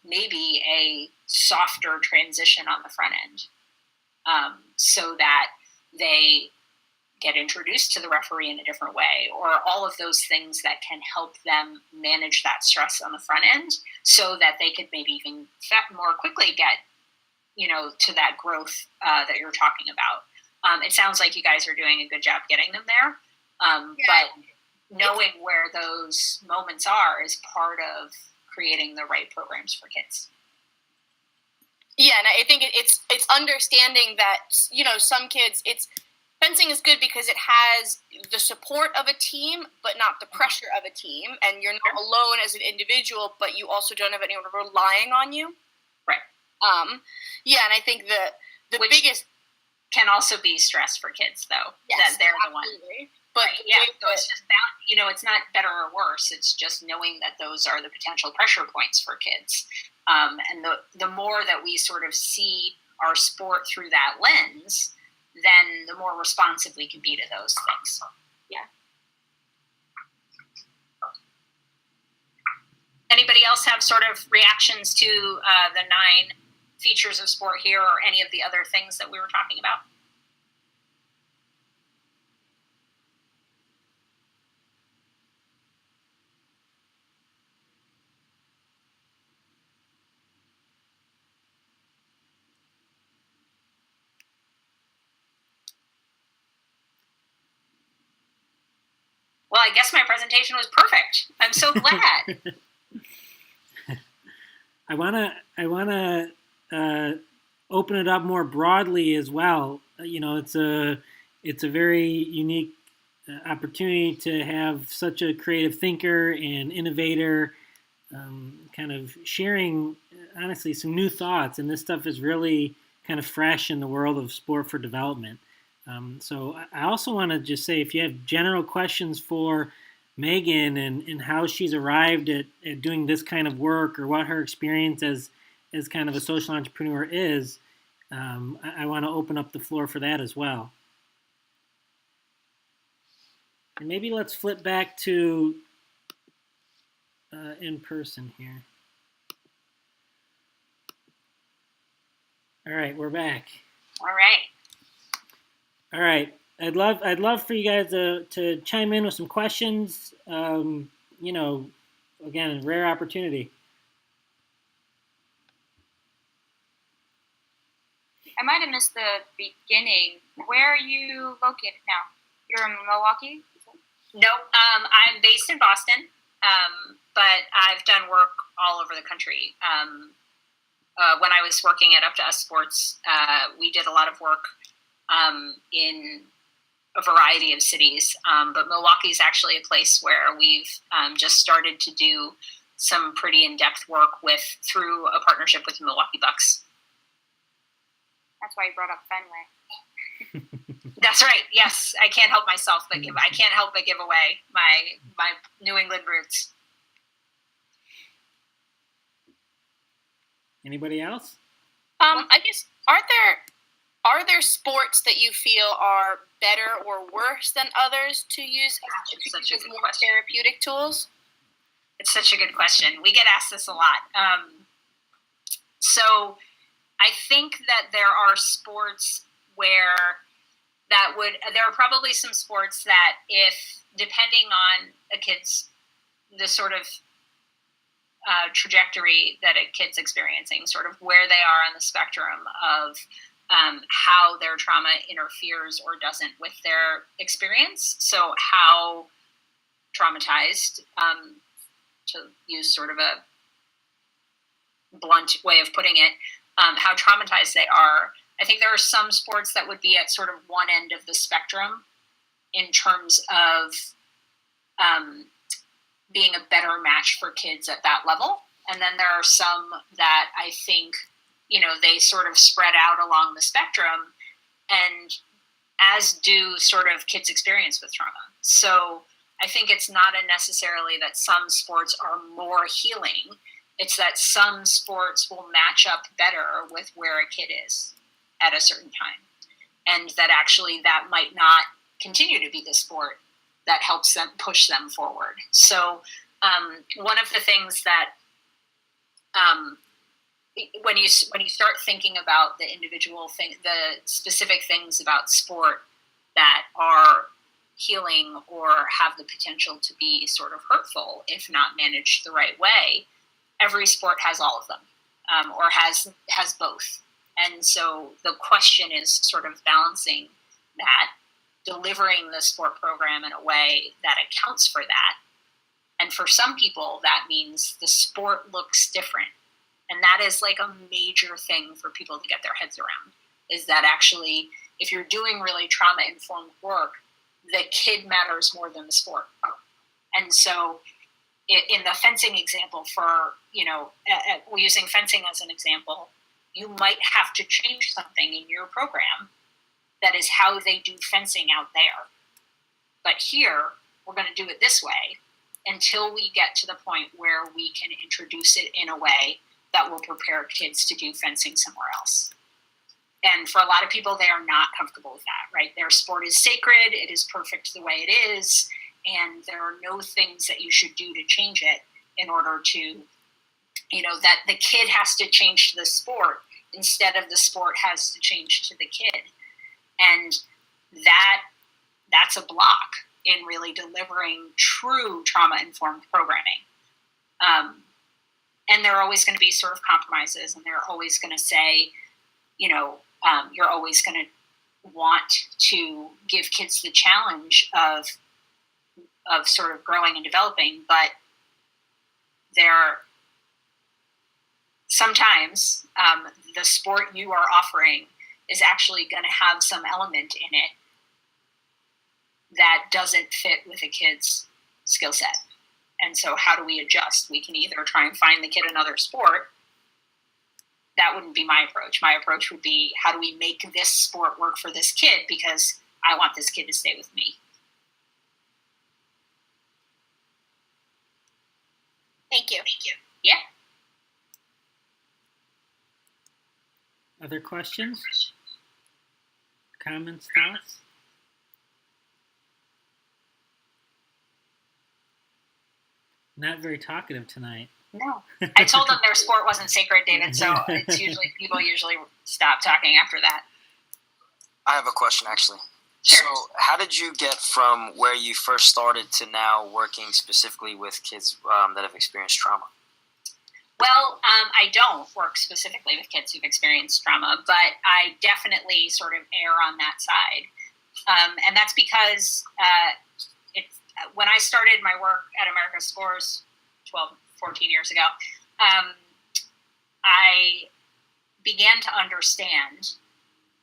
maybe a softer transition on the front end, so that they get introduced to the referee in a different way, or all of those things that can help them manage that stress on the front end, so that they could maybe even more quickly get, to that growth that you're talking about. It sounds like you guys are doing a good job getting them there, but knowing where those moments are is part of creating the right programs for kids. Yeah, and I think it's understanding that, some kids, fencing is good because it has the support of a team, but not the pressure of a team. And you're not alone as an individual, but you also don't have anyone relying on you. Right. And I think the biggest can also be stress for kids, though. Yes, that they're absolutely. The one. But right, so it's just that, it's not better or worse. It's just knowing that those are the potential pressure points for kids. And the more that we sort of see our sport through that lens, then the more responsive we can be to those things. Yeah. Anybody else have sort of reactions to the 9 features of sport here or any of the other things that we were talking about? Well, I guess my presentation was perfect. I'm so glad. I wanna open it up more broadly as well. It's a very unique opportunity to have such a creative thinker and innovator, kind of sharing honestly some new thoughts. And this stuff is really kind of fresh in the world of sport for development. So I also want to just say, if you have general questions for Megan and how she's arrived at doing this kind of work, or what her experience as kind of a social entrepreneur is, I want to open up the floor for that as well. And maybe let's flip back to in person here. All right, we're back. All right. All right, I'd love for you guys to chime in with some questions. Again, rare opportunity. I might have missed the beginning. Where are you located now? You're in Milwaukee? Nope. I'm based in Boston, but I've done work all over the country. When I was working at Up to Us Sports, we did a lot of work in a variety of cities, but Milwaukee is actually a place where we've just started to do some pretty in-depth work through a partnership with the Milwaukee Bucks. That's why you brought up Fenway. That's right. Yes, I can't help myself but give away my New England roots. Anybody else? I guess are there sports that you feel are better or worse than others to use as more therapeutic tools? It's such a good question. We get asked this a lot. So I think that there are sports where there are probably some sports that, if depending on a kid's, the sort of trajectory that a kid's experiencing, sort of where they are on the spectrum of how their trauma interferes or doesn't with their experience. So how traumatized, to use sort of a blunt way of putting it, how traumatized they are. I think there are some sports that would be at sort of one end of the spectrum in terms of being a better match for kids at that level. And then there are some that I think, they sort of spread out along the spectrum, and as do sort of kids' experience with trauma. So I think it's not necessarily that some sports are more healing. It's that some sports will match up better with where a kid is at a certain time. And that actually that might not continue to be the sport that helps them push them forward. So one of the things that when you start thinking about the individual thing, the specific things about sport that are healing or have the potential to be sort of hurtful if not managed the right way, every sport has all of them, or has both. And so the question is sort of balancing that, delivering the sport program in a way that accounts for that. And for some people, that means the sport looks different. And that is like a major thing for people to get their heads around, is that actually, if you're doing really trauma-informed work, the kid matters more than the sport. And so in the fencing example, using fencing as an example, you might have to change something in your program that is how they do fencing out there. But here, we're going to do it this way until we get to the point where we can introduce it in a way that will prepare kids to do fencing somewhere else. And for a lot of people, they are not comfortable with that, right? Their sport is sacred, it is perfect the way it is, and there are no things that you should do to change it in order to, that the kid has to change the sport instead of the sport has to change to the kid. And that's a block in really delivering true trauma-informed programming. And there are always going to be sort of compromises, and they're always going to say, you're always going to want to give kids the challenge of sort of growing and developing, but sometimes the sport you are offering is actually going to have some element in it that doesn't fit with a kid's skill set. And so how do we adjust? We can either try and find the kid another sport. That wouldn't be my approach. My approach would be, how do we make this sport work for this kid, because I want this kid to stay with me. Thank you. Yeah. Other questions? Comments, thoughts? Not very talkative tonight. No. I told them their sport wasn't sacred, David, so people usually stop talking after that. I have a question, actually. Sure. So how did you get from where you first started to now working specifically with kids that have experienced trauma? Well, I don't work specifically with kids who've experienced trauma, but I definitely sort of err on that side. And that's because when I started my work at America's Scores 14 years ago, I began to understand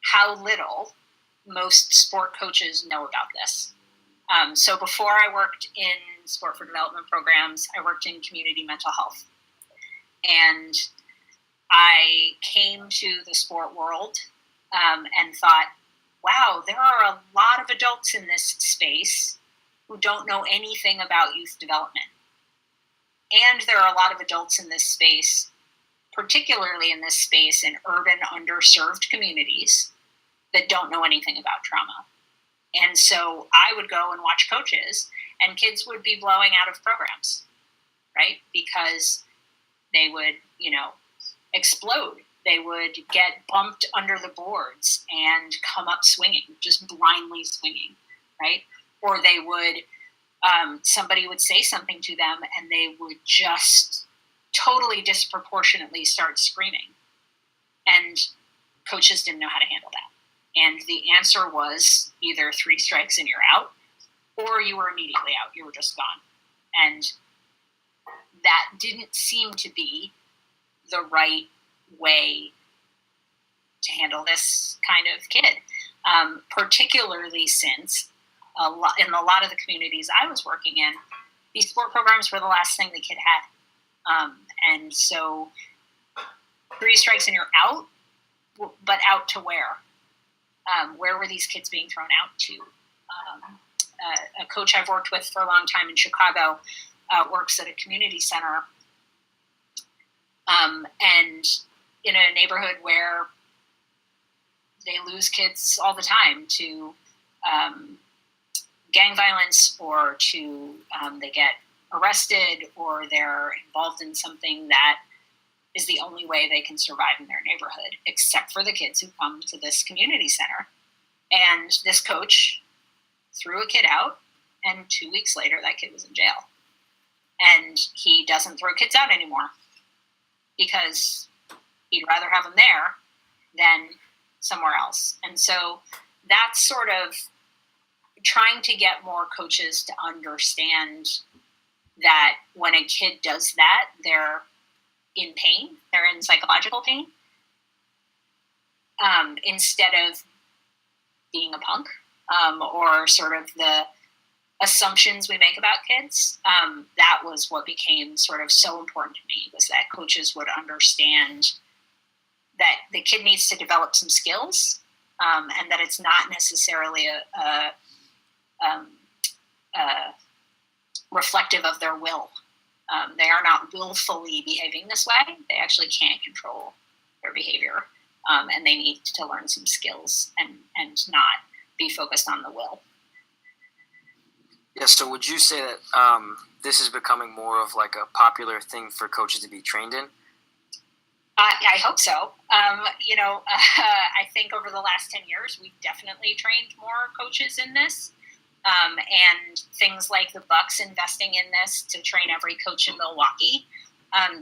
how little most sport coaches know about this. So before I worked in sport for development programs, I worked in community mental health. And I came to the sport world and thought, wow, there are a lot of adults in this space who don't know anything about youth development. And there are a lot of adults in this space, particularly in this space in urban underserved communities, that don't know anything about trauma. And so I would go and watch coaches, and kids would be blowing out of programs, right? Because they would, explode. They would get bumped under the boards and come up swinging, just blindly swinging, right? Or they would, somebody would say something to them and they would just totally disproportionately start screaming. And coaches didn't know how to handle that. And the answer was either 3 strikes and you're out, or you were immediately out. You were just gone. And that didn't seem to be the right way to handle this kind of kid, particularly since in a lot of the communities I was working in, these sport programs were the last thing the kid had. And so 3 strikes and you're out, but out to where? Where were these kids being thrown out to? A coach I've worked with for a long time in Chicago works at a community center, and in a neighborhood where they lose kids all the time to gang violence, or to they get arrested, or they're involved in something that is the only way they can survive in their neighborhood, except for the kids who come to this community center. And this coach threw a kid out, and 2 weeks later, that kid was in jail. And he doesn't throw kids out anymore because he'd rather have them there than somewhere else. And so that's sort of trying to get more coaches to understand that when a kid does that, they're in pain, they're in psychological pain, instead of being a punk, or sort of the assumptions we make about kids. That was what became sort of so important to me, was that coaches would understand that the kid needs to develop some skills, and that it's not necessarily a reflective of their will. They are not willfully behaving this way. They actually can't control their behavior, and they need to learn some skills and not be focused on the will. Yeah, so would you say that this is becoming more of like a popular thing for coaches to be trained in? I hope so. I think over the last 10 years, we've definitely trained more coaches in this. And things like the Bucks investing in this to train every coach in Milwaukee,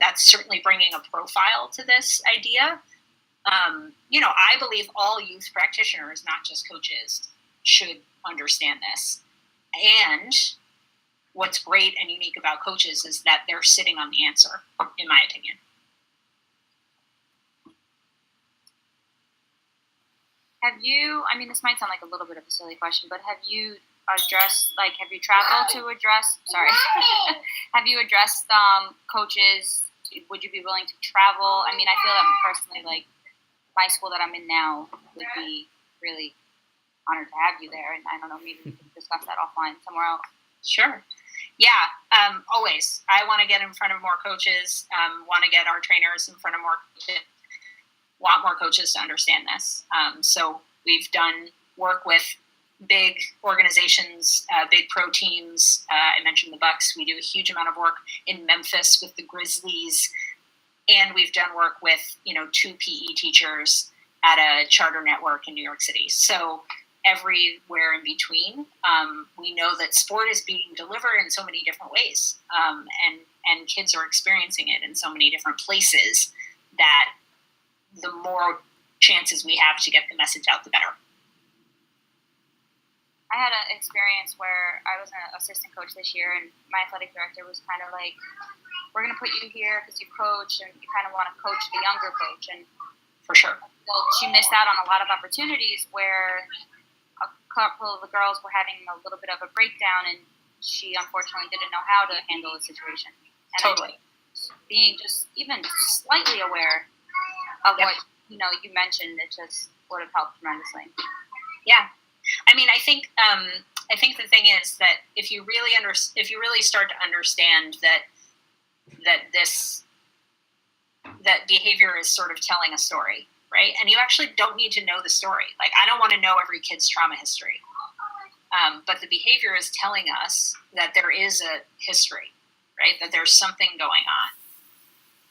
that's certainly bringing a profile to this idea. I believe all youth practitioners, not just coaches, should understand this. And what's great and unique about coaches is that they're sitting on the answer, in my opinion. This might sound like a little bit of a silly question, but have you traveled to address, have you addressed coaches? Would you be willing to travel? I feel that personally, like my school that I'm in now would be really honored to have you there. And I don't know, maybe we could discuss that offline somewhere else. Sure. Yeah, always. I want to get in front of more coaches, want to get our trainers in front of more coaches, want more coaches to understand this. So we've done work with big organizations, big pro teams. I mentioned the Bucks. We do a huge amount of work in Memphis with the Grizzlies. And we've done work with, 2 PE teachers at a charter network in New York City. So everywhere in between, we know that sport is being delivered in so many different ways. And kids are experiencing it in so many different places that the more chances we have to get the message out, the better. I had an experience where I was an assistant coach this year, and my athletic director was kind of like, we're going to put you here because you coach, and you kind of want to coach the younger coach. And for sure, so she missed out on a lot of opportunities where a couple of the girls were having a little bit of a breakdown, and she unfortunately didn't know how to handle the situation. And totally. Being just even slightly aware of what you mentioned, it just would have helped tremendously. Yeah. I think the thing is that if you really start to understand that behavior is sort of telling a story, right? And you actually don't need to know the story. Like, I don't want to know every kid's trauma history, but the behavior is telling us that there is a history, right? That there's something going on.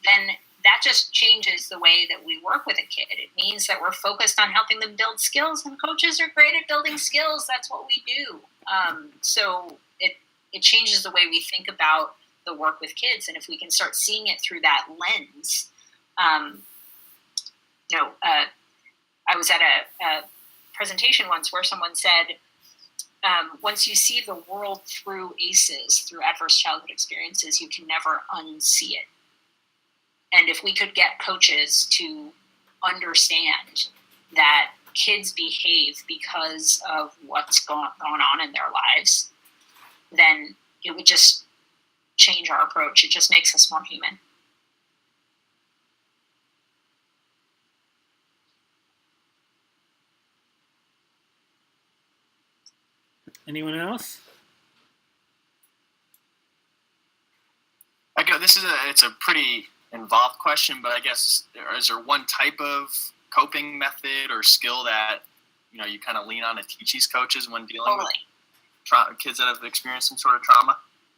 Then that just changes the way that we work with a kid. It means that we're focused on helping them build skills, and coaches are great at building skills. That's what we do. So it changes the way we think about the work with kids. And if we can start seeing it through that lens, I was at a presentation once where someone said, once you see the world through ACEs, through adverse childhood experiences, you can never unsee it. And if we could get coaches to understand that kids behave because of what's going on in their lives, then it would just change our approach. It just makes us more human. Anyone else? It's a pretty involved question, but I guess, is there one type of coping method or skill that you kind of lean on to teach these coaches when dealing with kids that have experienced some sort of trauma?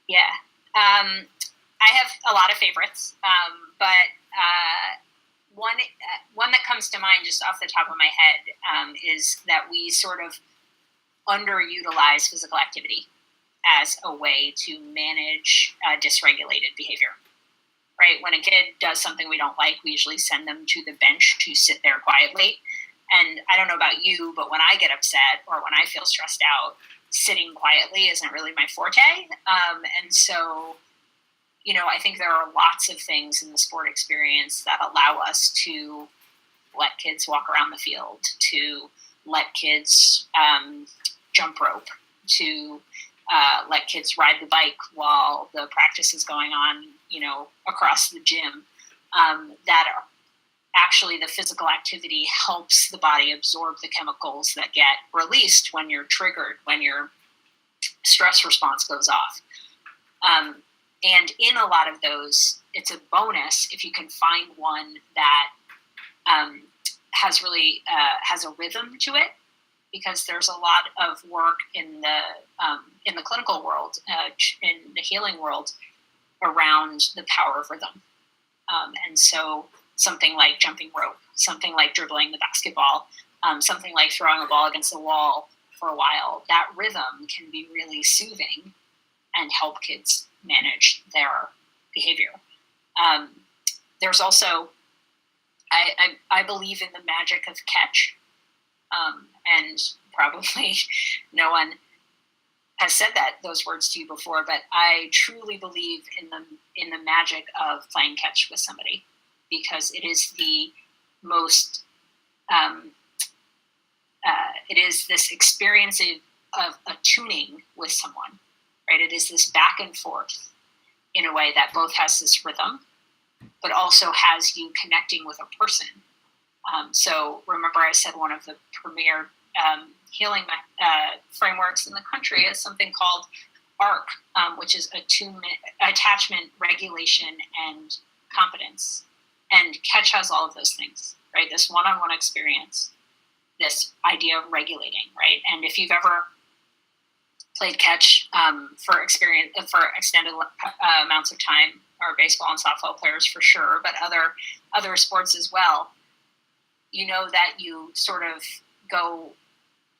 Yeah, I have a lot of favorites, but one that comes to mind just off the top of my head is that we sort of underutilize physical activity as a way to manage dysregulated behavior. Right? When a kid does something we don't like, we usually send them to the bench to sit there quietly. And I don't know about you, but when I get upset or when I feel stressed out, sitting quietly isn't really my forte. And so, I think there are lots of things in the sport experience that allow us to let kids walk around the field, to let kids jump rope, to let kids ride the bike while the practice is going on, across the gym, that are actually the physical activity helps the body absorb the chemicals that get released when you're triggered, when your stress response goes off. And in a lot of those, it's a bonus if you can find one that has a rhythm to it, because there's a lot of work in the clinical world, in the healing world, around the power of rhythm. And so something like jumping rope, something like dribbling the basketball, something like throwing a ball against the wall for a while, that rhythm can be really soothing and help kids manage their behavior. There's also, I believe in the magic of catch, and probably no one has said those words to you before, but I truly believe in the magic of playing catch with somebody, because it is the most it is this experience of attuning with someone, right? It is this back and forth in a way that both has this rhythm, but also has you connecting with a person. So remember I said one of the premier healing frameworks in the country is something called ARC, which is attachment, regulation, and confidence. And catch has all of those things, right? This one-on-one experience, this idea of regulating, right? And if you've ever played catch for extended amounts of time, or baseball and softball players for sure, but other sports as well, you know that you sort of go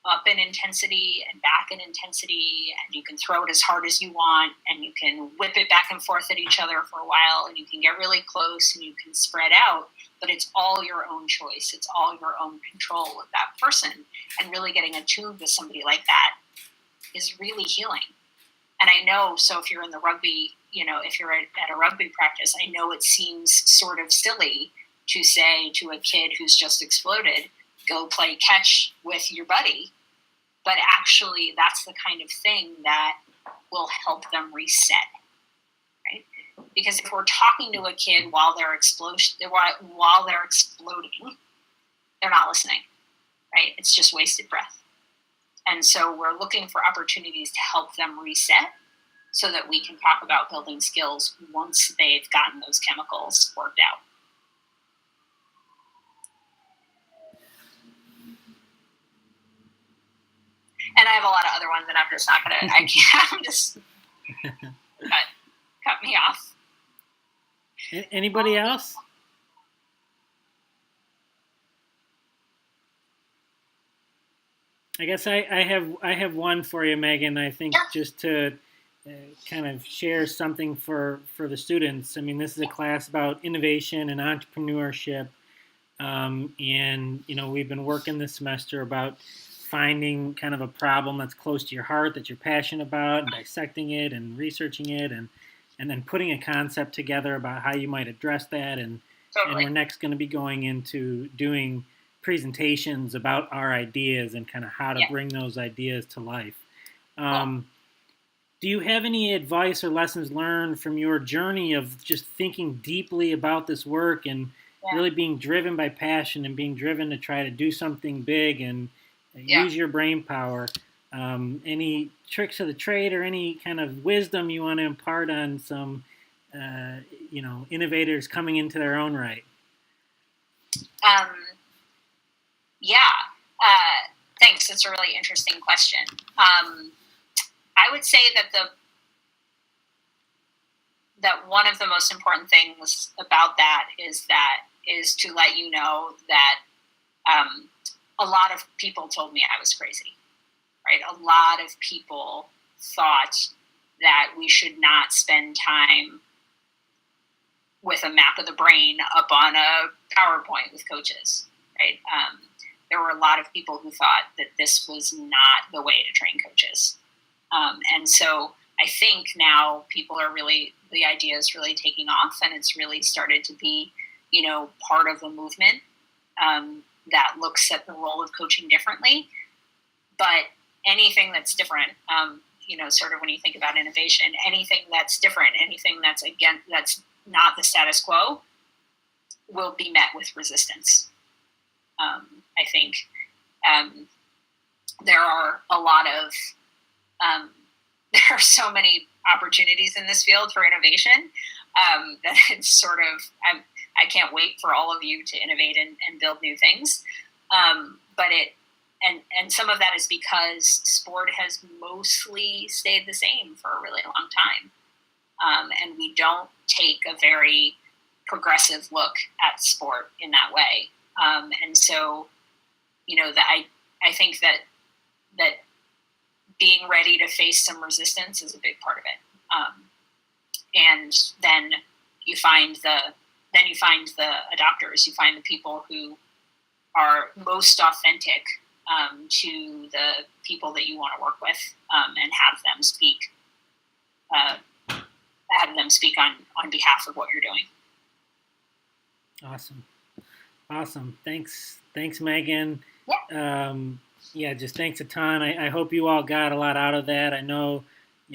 up in intensity and back in intensity, and you can throw it as hard as you want, and you can whip it back and forth at each other for a while, and you can get really close, and you can spread out, but it's all your own choice. It's all your own control with that person, and really getting attuned with somebody like that is really healing. And I know, so if you're in the rugby, if you're at a rugby practice, I know it seems sort of silly to say to a kid who's just exploded, go play catch with your buddy. But actually, that's the kind of thing that will help them reset, right? Because if we're talking to a kid while they're exploding, they're not listening, right? It's just wasted breath. And so we're looking for opportunities to help them reset so that we can talk about building skills once they've gotten those chemicals worked out. And I have a lot of other ones that I'm just not going to, I'm just, cut me off. Anybody else? I guess I have one for you, Megan. I think just to kind of share something for the students. I mean, this is a class about innovation and entrepreneurship, and we've been working this semester about finding kind of a problem that's close to your heart, that you're passionate about, and dissecting it and researching it, and then putting a concept together about how you might address that. And we're next going to be going into doing presentations about our ideas and kind of how to bring those ideas to life. Do you have any advice or lessons learned from your journey of just thinking deeply about this work and really being driven by passion and being driven to try to do something big and use your brain power? Any tricks of the trade or any kind of wisdom you want to impart on some, innovators coming into their own right? Thanks. It's a really interesting question. I would say that one of the most important things about that is to let you know that a lot of people told me I was crazy, right? A lot of people thought that we should not spend time with a map of the brain up on a PowerPoint with coaches, right? There were a lot of people who thought that this was not the way to train coaches. And so I think now the idea is really taking off, and it's really started to be, part of the movement that looks at the role of coaching differently. But anything that's different, sort of when you think about innovation, anything that's different, anything that's not the status quo will be met with resistance. I think there are a lot of there are so many opportunities in this field for innovation that it's sort of I can't wait for all of you to innovate and build new things. But and some of that is because sport has mostly stayed the same for a really long time, and we don't take a very progressive look at sport in that way. And so, that I think that being ready to face some resistance is a big part of it. And then you find the adopters. You find the people who are most authentic to the people that you want to work with, and have them speak on behalf of what you're doing. Awesome. Thanks, Megan. Yeah. Just thanks a ton. I hope you all got a lot out of that. I know,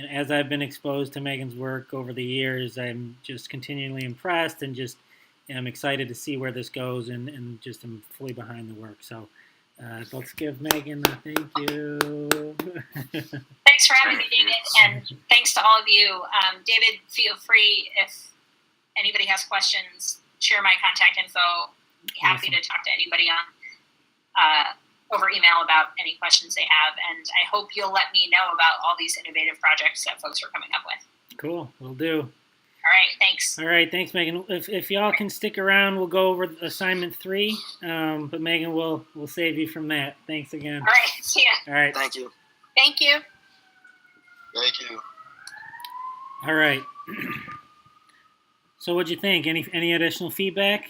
as I've been exposed to Megan's work over the years, I'm just continually impressed and just am excited to see where this goes, and just am fully behind the work. So let's give Megan a thank you. Thanks for having me, David, and thanks to all of you. David, feel free, if anybody has questions, share my contact info. Happy to talk to anybody on over email about any questions they have, and I hope you'll let me know about all these innovative projects that folks are coming up with. Cool, will do. All right, thanks. All right, thanks, Megan. If y'all can stick around, we'll go over assignment 3. But Megan, we'll save you from that. Thanks again. All right, see ya. All right. Thank you. Thank you. Thank you. All right. So, what'd you think? Any additional feedback?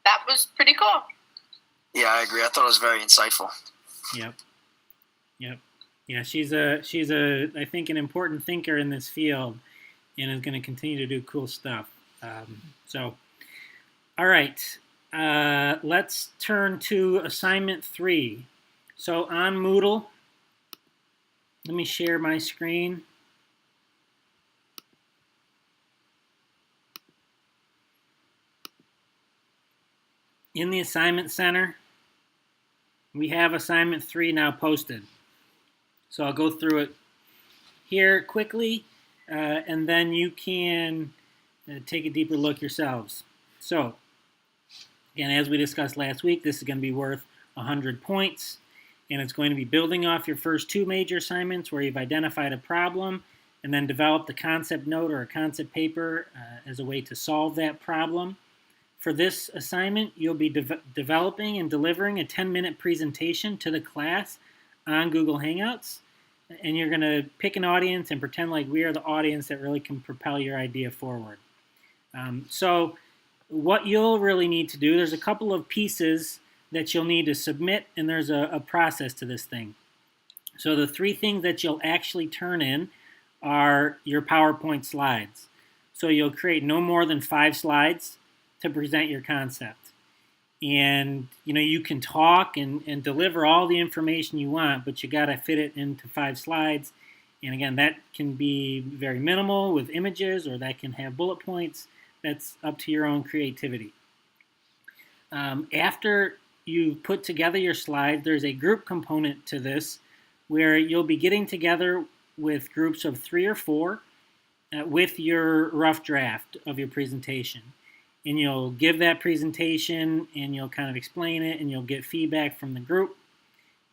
That was pretty cool. Yeah, I agree. I thought it was very insightful. Yep. Yeah, she's I think an important thinker in this field, and is going to continue to do cool stuff. All right. Let's turn to assignment 3. So on Moodle, let me share my screen. In the assignment center, we have assignment 3 now posted. So I'll go through it here quickly, and then you can take a deeper look yourselves. So, again, as we discussed last week, this is going to be worth 100 points, and it's going to be building off your first 2 major assignments where you've identified a problem and then developed a concept note or a concept paper as a way to solve that problem. For this assignment, you'll be developing and delivering a 10-minute presentation to the class on Google Hangouts, and you're going to pick an audience and pretend like we are the audience that really can propel your idea forward. So what you'll really need to do, there's a couple of pieces that you'll need to submit, and there's a process to this thing. So the 3 things that you'll actually turn in are your PowerPoint slides. So you'll create no more than 5 slides to present your concept. And you can talk and deliver all the information you want, but you got to fit it into 5 slides. And again, that can be very minimal with images, or that can have bullet points. That's up to your own creativity. After you put together your slides, there's a group component to this where you'll be getting together with groups of 3 or 4 with your rough draft of your presentation. And you'll give that presentation, and you'll kind of explain it, and you'll get feedback from the group.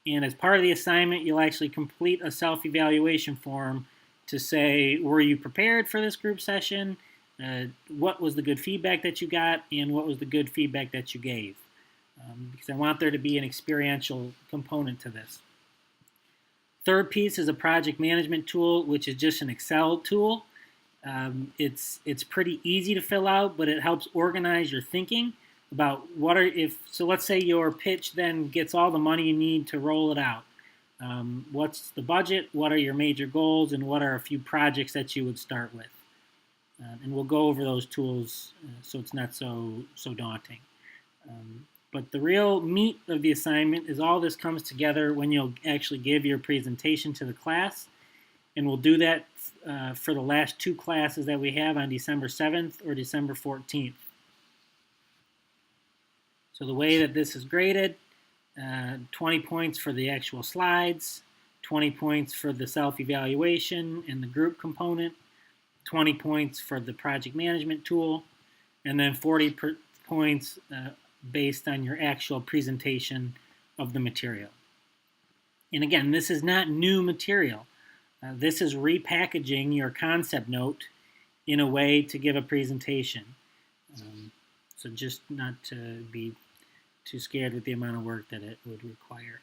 And as part of the assignment, you'll actually complete a self-evaluation form to say, were you prepared for this group session? What was the good feedback that you got, and what was the good feedback that you gave? Because I want there to be an experiential component to this. Third piece is a project management tool, which is just an Excel tool. It's pretty easy to fill out, but it helps organize your thinking about so let's say your pitch then gets all the money you need to roll it out. What's the budget? What are your major goals? And what are a few projects that you would start with? And we'll go over those tools so it's not so daunting. But the real meat of the assignment is all this comes together when you'll actually give your presentation to the class. And we'll do that for the last 2 classes that we have on December 7th or December 14th. So the way that this is graded, 20 points for the actual slides, 20 points for the self-evaluation and the group component, 20 points for the project management tool, and then 40 points based on your actual presentation of the material. And again, this is not new material. This is repackaging your concept note in a way to give a presentation. So just not to be too scared with the amount of work that it would require.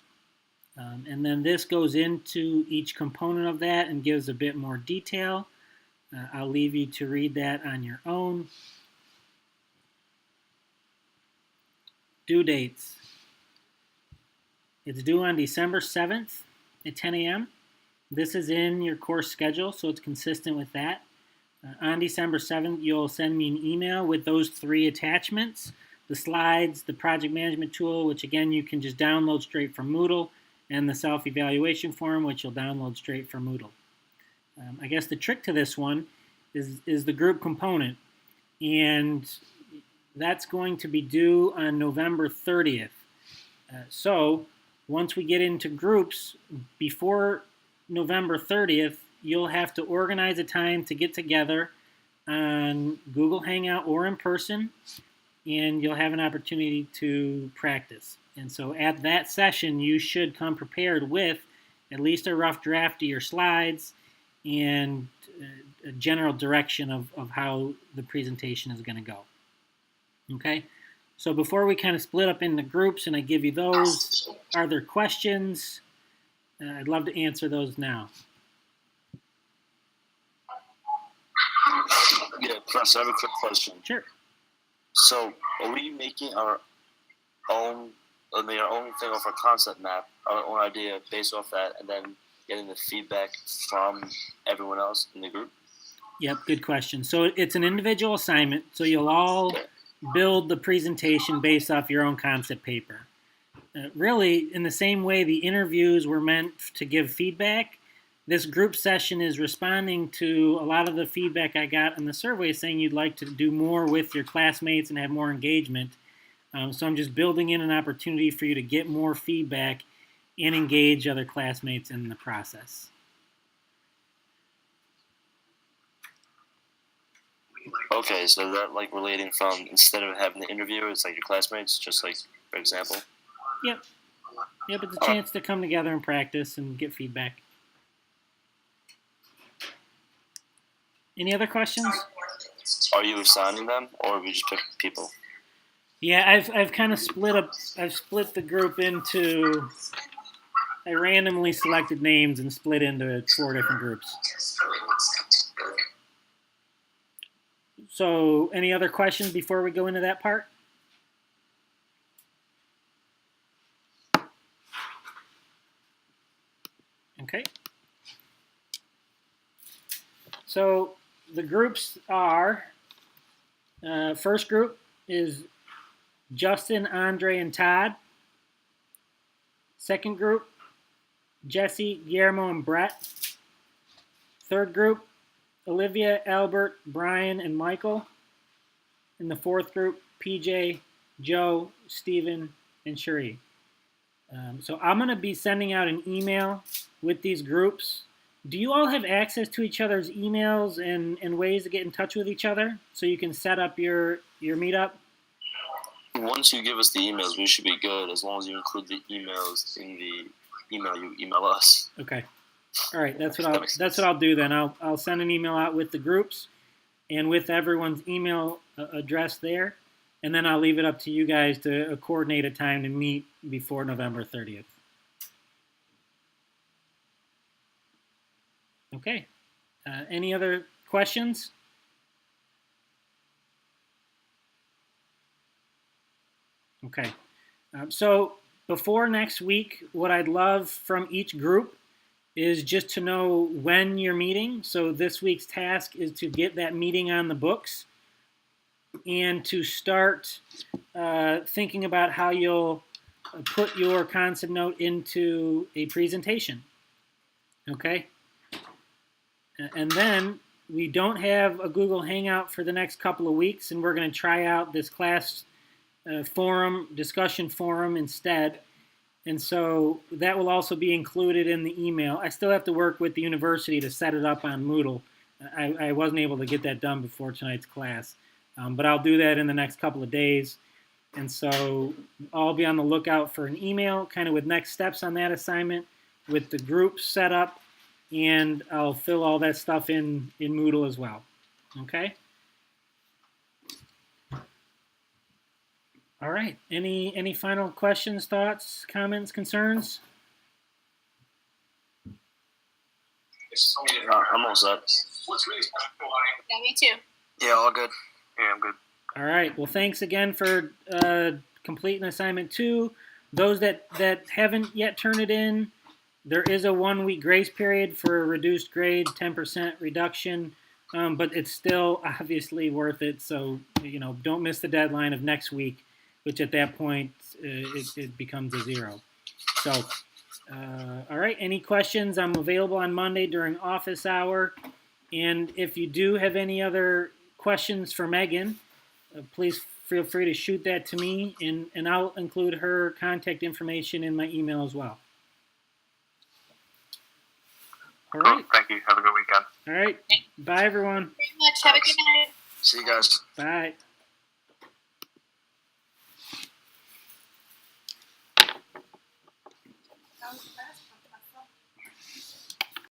And then this goes into each component of that and gives a bit more detail. I'll leave you to read that on your own. Due dates. It's due on December 7th at 10 a.m. This is in your course schedule, so it's consistent with that. On December 7th, you'll send me an email with those 3 attachments, the slides, the project management tool, which again you can just download straight from Moodle, and the self-evaluation form, which you'll download straight from Moodle. I guess the trick to this one is the group component, and that's going to be due on November 30th. So once we get into groups, before November 30th, you'll have to organize a time to get together on Google Hangout or in person, and you'll have an opportunity to practice. And so at that session, you should come prepared with at least a rough draft of your slides and a general direction of how the presentation is going to go. Okay? So before we kind of split up into groups and I give you those, are there questions? I'd love to answer those now. Yeah, Professor, I have a quick question. Sure. So, are we making our own thing off our concept map, our own idea based off that, and then getting the feedback from everyone else in the group? Yep, good question. So it's an individual assignment, so you'll all build the presentation based off your own concept paper. Really, in the same way the interviews were meant to give feedback, this group session is responding to a lot of the feedback I got in the survey saying you'd like to do more with your classmates and have more engagement. So I'm just building in an opportunity for you to get more feedback and engage other classmates in the process. Okay, so that like relating from instead of having the interview, it's like your classmates, just like for example. Yep. Yep, it's a chance to come together and practice and get feedback. Any other questions? Are you assigning them, or we just pick people? Yeah, I've kind of split the group into. I randomly selected names and split into 4 different groups. So, any other questions before we go into that part? Okay. So, the groups are, first group is Justin, Andre, and Todd. Second group, Jesse, Guillermo, and Brett. Third group, Olivia, Albert, Brian, and Michael. In the fourth group, PJ, Joe, Stephen, and Cherie. So I'm going to be sending out an email with these groups. Do you all have access to each other's emails and ways to get in touch with each other so you can set up your meetup? Once you give us the emails, we should be good as long as you include the emails in the email you email us. Okay. All right, that's what I'll do then. I'll send an email out with the groups and with everyone's email address there, and then I'll leave it up to you guys to coordinate a time to meet before November 30th. Okay. Any other questions? Okay. So before next week, what I'd love from each group is just to know when you're meeting. So this week's task is to get that meeting on the books and to start thinking about how you'll put your concept note into a presentation. Okay? And then we don't have a Google Hangout for the next couple of weeks, and we're going to try out this class discussion forum instead. And so that will also be included in the email. I still have to work with the university to set it up on Moodle. I wasn't able to get that done before tonight's class. But I'll do that in the next couple of days. And so I'll be on the lookout for an email kind of with next steps on that assignment with the group set up. And I'll fill all that stuff in Moodle as well. Okay. All right. Any final questions, thoughts, comments, concerns? I'm all set. Yeah, me too. Yeah, all good. Yeah, I'm good. All right. Well, thanks again for completing assignment 2. Those that haven't yet turned it in, there is a 1-week grace period for a reduced grade, 10% reduction, but it's still obviously worth it. So, don't miss the deadline of next week, which at that point it becomes a 0. So, all right. Any questions? I'm available on Monday during office hour. And if you do have any other questions for Megan, please feel free to shoot that to me, and I'll include her contact information in my email as well. All right. Cool. Thank you. Have a good weekend. All right. Bye, everyone. Very much. Have a good night. See you guys. Bye.